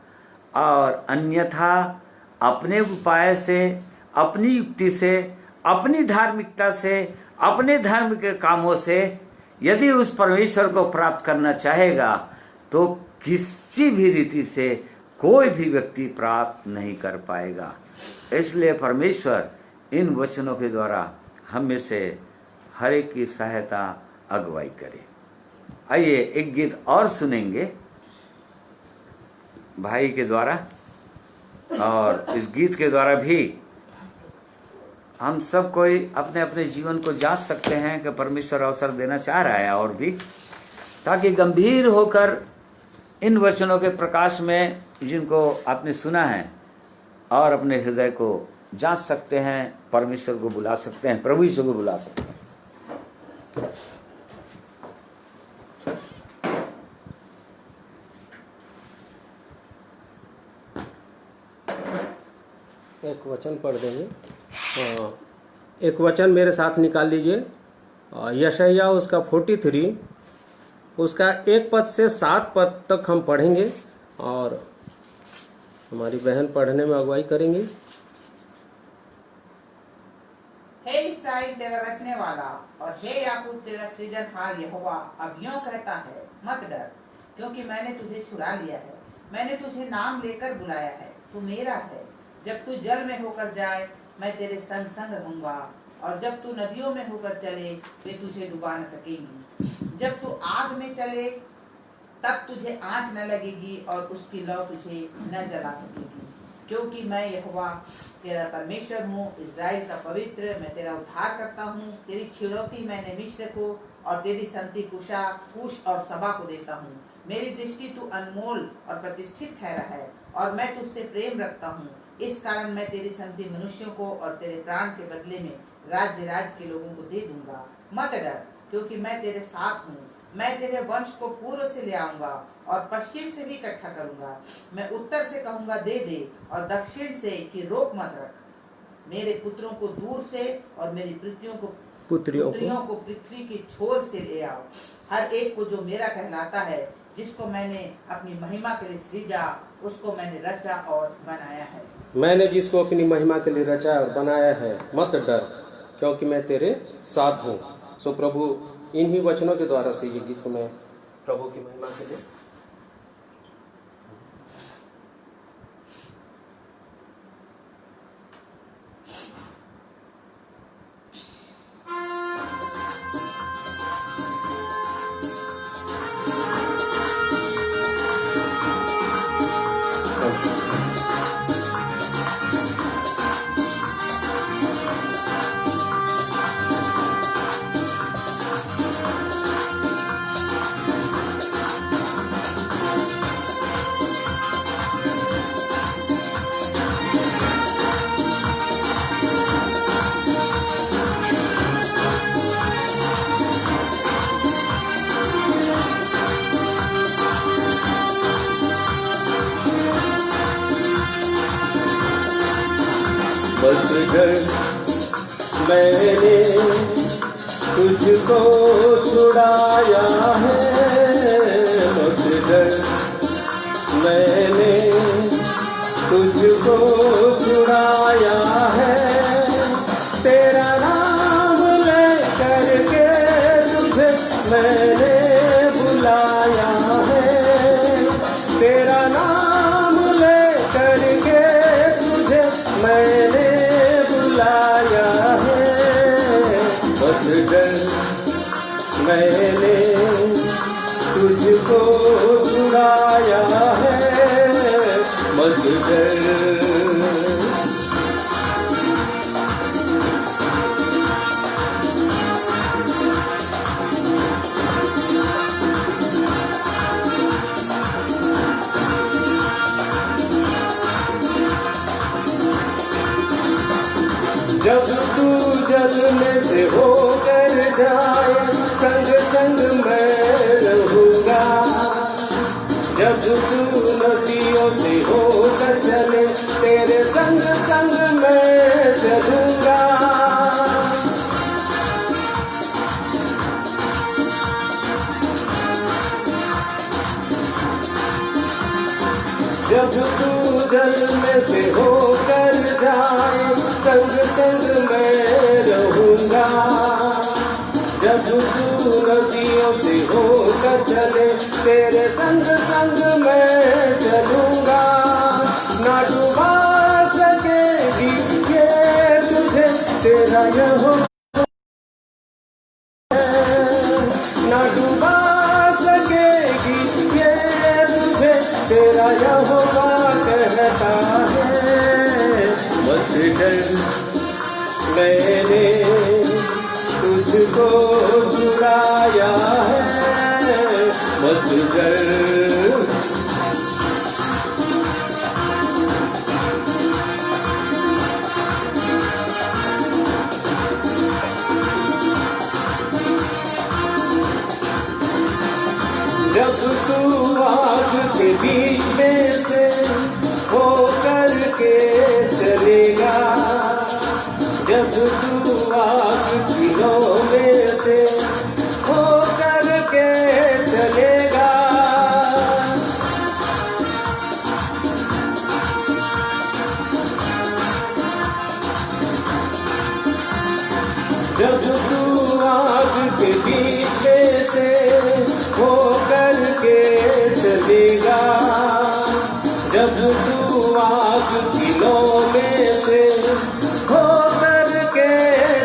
और अन्यथा अपने उपाय से, अपनी युक्ति से, अपनी धार्मिकता से, अपने धर्म के कामों से यदि उस परमेश्वर को प्राप्त करना चाहेगा तो किसी भी रीति से कोई भी व्यक्ति प्राप्त नहीं कर पाएगा। इसलिए परमेश्वर इन वचनों के द्वारा हम में से हर एक की सहायता अगुवाई करे। आइए एक गीत और सुनेंगे भाई के द्वारा, और इस गीत के द्वारा भी हम सब कोई अपने अपने जीवन को जांच सकते हैं कि परमेश्वर अवसर देना चाह रहा है और भी, ताकि गंभीर होकर इन वचनों के प्रकाश में जिनको आपने सुना है और अपने हृदय को जांच सकते हैं, परमेश्वर को बुला सकते हैं, प्रभु यीशु को बुला सकते हैं। एक वचन पढ़ देंगे। एक वचन मेरे साथ निकाल लीजिए। यशायाह उसका 43 उसका 1 पद से 7 पद तक हम पढ़ेंगे और हमारी बहन पढ़ने में अगुवाई करेंगी। हे इस्राएल तेरा रचने वाला और हे याकूब तेरा सृजनहार यहोवा अब यूं कहता है, मत डर, क्योंकि मैंने तुझे छुड़ा लिया है, मैंने तुझे नाम लेकर बुलाया है, तू मेरा है। जब तू जल में होकर जाए मैं तेरे संग संग रहूंगा, और जब तू नदियों में होकर चले वे तुझे डुबा न सकेंगी। जब तू आग में चले तब तुझे आंच न लगेगी और उसकी लौ तुझे न जला सकेगी, क्योंकि मैं यहोवा तेरा परमेश्वर हूँ, इस्राएल का पवित्र, मैं तेरा उद्धार करता हूँ। तेरी छिड़ौती मैंने मिस्र को और तेरी संति कूश और सबा को देता हूँ। मेरी दृष्टि तू अनमोल और प्रतिष्ठित ठहरा है और मैं तुझसे प्रेम रखता हूँ। इस कारण मैं तेरी संति मनुष्यों को और तेरे प्राण के बदले में राज्य के लोगों को दे दूंगा। मत डर, क्योंकि मैं तेरे साथ हूँ। मैं तेरे वंश को पूर्व से ले आऊंगा और पश्चिम से भी इकट्ठा करूंगा। मैं उत्तर से कहूंगा दे दे और दक्षिण से कि रोक मत रख। मेरे पुत्रों को दूर से और मेरी पुत्रियों को पृथ्वी की छोर से ले आओ। हर एक को जो मेरा कहलाता है, जिसको मैंने अपनी महिमा के लिए सृजा, उसको मैंने रचा और बनाया है। मैंने जिसको अपनी महिमा के लिए रचा और बनाया है, मत डर, क्योंकि मैं तेरे साथ हूँ। सो प्रभु इन्हीं वचनों के द्वारा से ये गीत मैं प्रभु की महिमा के लिए मैंने तुझको छुड़ाया है, मत डर, मैंने तुझको छुड़ाया है। तेरा नाम ले करके तुझे मैंने बुलाया है, तेरा नाम ले करके तुझे मैंने बुलाया है। मत डर, मैंने तुझको छुड़ाया है, मत डर। जब तू जल में से होकर जाए संग संग मैं रहूंगा, जब तू नदियों से होकर चले तेरे संग संग मैं चलूंगा। जब तू जल में से होकर जाए संग संग मैं रहूंगा, जब तू नदियों से होकर चले तेरे संग संग मैं चलूंगा। ना डुबा सकेगी ये तुझे तेरा यहोवा, ना डुबा सकेगी ये तुझे तेरा यहोवा कहता है। मत डर, मैंने तुझको छुड़ाया है, मत डर। जब तू आग के बीच में से होकर के चलेगा, जब तू आग की लौ में से होकर के चलेगा, जब तू आग के पीछे से होकर के चलेगा, जब तू आग की लौ में से होकर के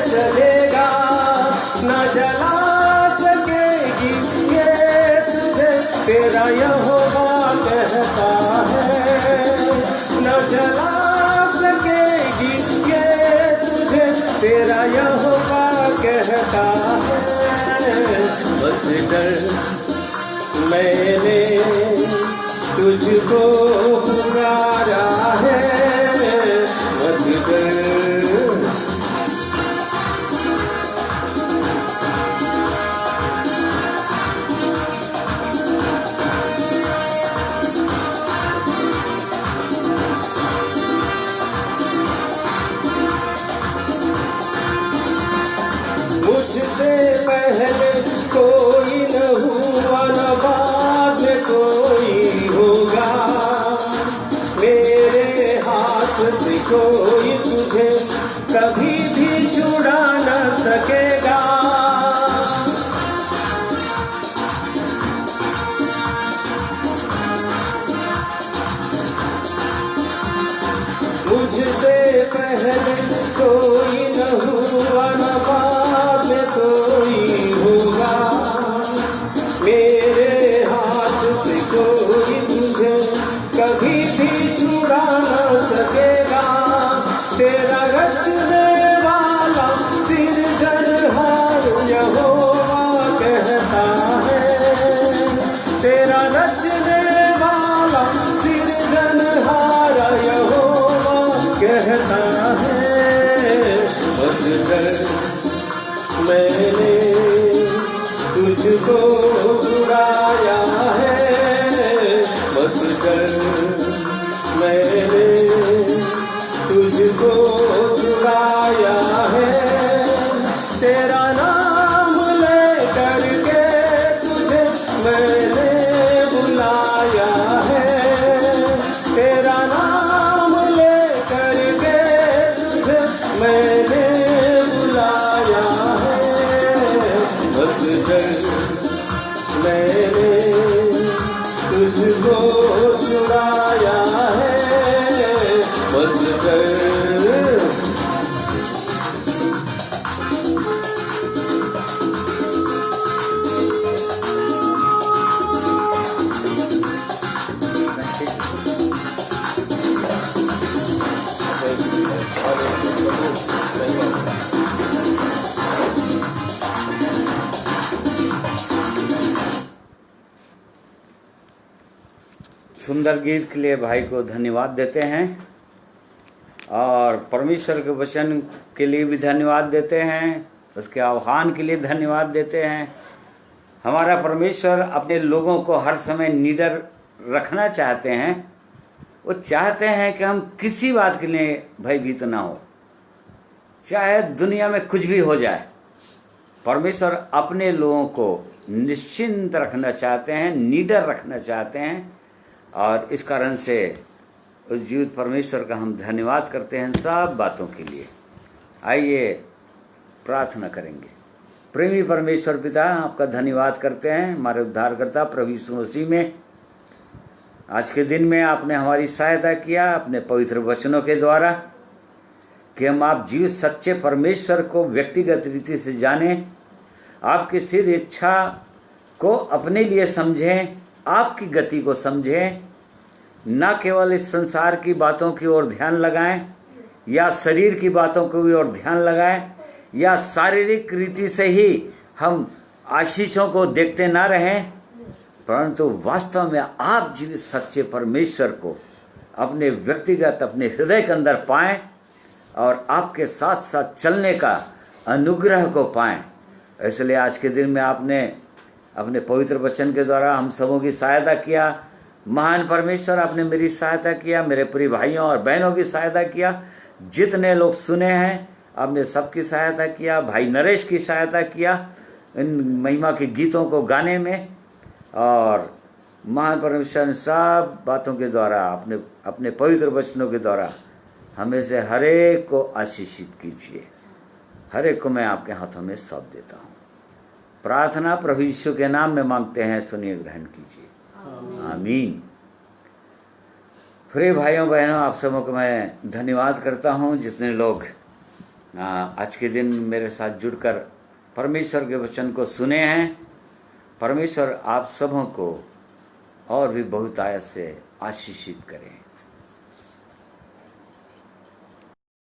चलेगा, न जला सकेगी ये तुझे तेरा यहोवा कहता है, न जला सकेगी ये तुझे तेरा यहोवा कहता है। मत डर मैंने तुझको पुकारा है, मत डर। मुझसे पहले कोई न हुआ न बाद में कोई होगा, मेरे हाथ से कोई तुझे कभी भी छुड़ा न सकेगा। मुझसे पहले कोई न हुआ न बाद में कोई होगा, मेरे हाथ से कोई तुझे कभी भी छुड़ा न सकेगा। तेरा रचने वाला सिरजनहार यहोवा कहता है, तेरा रचने वाला सिरजनहार यहोवा कहता है। मत डर मैंने तुझको छुड़ाया है, मत डर मैंने तुझको छुड़ाया है। तेरा नाम ले करके तुझे मैंने बुलाया है, तेरा नाम ले करके तुझे मैंने बुलाया है। मत डर मैंने तुझको छुड़ाया है, मत डर। सुंदर गीत के लिए भाई को धन्यवाद देते हैं और परमेश्वर के वचन के लिए भी धन्यवाद देते हैं, उसके आह्वान के लिए धन्यवाद देते हैं। हमारा परमेश्वर अपने लोगों को हर समय निडर रखना चाहते हैं। वो चाहते हैं कि हम किसी बात के लिए भयभीत ना हो, चाहे दुनिया में कुछ भी हो जाए। परमेश्वर अपने लोगों को निश्चिंत रखना चाहते हैं, निडर रखना चाहते हैं और इस कारण से उस जीवित परमेश्वर का हम धन्यवाद करते हैं सब बातों के लिए। आइए प्रार्थना करेंगे। प्रेमी परमेश्वर पिता, आपका धन्यवाद करते हैं हमारे उद्धारकर्ता प्रभु यीशु मसीह में। आज के दिन में आपने हमारी सहायता किया अपने पवित्र वचनों के द्वारा कि हम आप जीवित सच्चे परमेश्वर को व्यक्तिगत रीति से जानें, आपकी सिद्ध इच्छा को अपने लिए समझें, आपकी गति को समझें, न केवल इस संसार की बातों की ओर ध्यान लगाएं या शरीर की बातों की ओर ध्यान लगाएं या शारीरिक रीति से ही हम आशीषों को देखते ना रहें, परंतु वास्तव में आप जीवित सच्चे परमेश्वर को अपने व्यक्तिगत अपने हृदय के अंदर पाएं और आपके साथ साथ चलने का अनुग्रह को पाएं। इसलिए आज के दिन में आपने अपने पवित्र वचन के द्वारा हम सबों की सहायता किया। महान परमेश्वर, आपने मेरी सहायता किया, मेरे प्रिय भाइयों और बहनों की सहायता किया। जितने लोग सुने हैं आपने सबकी सहायता किया। भाई नरेश की सहायता किया इन महिमा के गीतों को गाने में, और महान परमेश्वर ने सब बातों के द्वारा अपने पवित्र वचनों के द्वारा हमें से हर एक को आशीषित कीजिए। हर एक को मैं आपके हाथों में सौंप देता हूँ। प्रार्थना प्रभु यीशु के नाम में मांगते हैं, सुनिए, ग्रहण कीजिए। आमीन। प्रिय भाइयों बहनों, आप सबों को मैं धन्यवाद करता हूँ जितने लोग आज के दिन मेरे साथ जुड़कर परमेश्वर के वचन को सुने हैं। परमेश्वर आप सबों को और भी बहुतायत से आशीषित करें।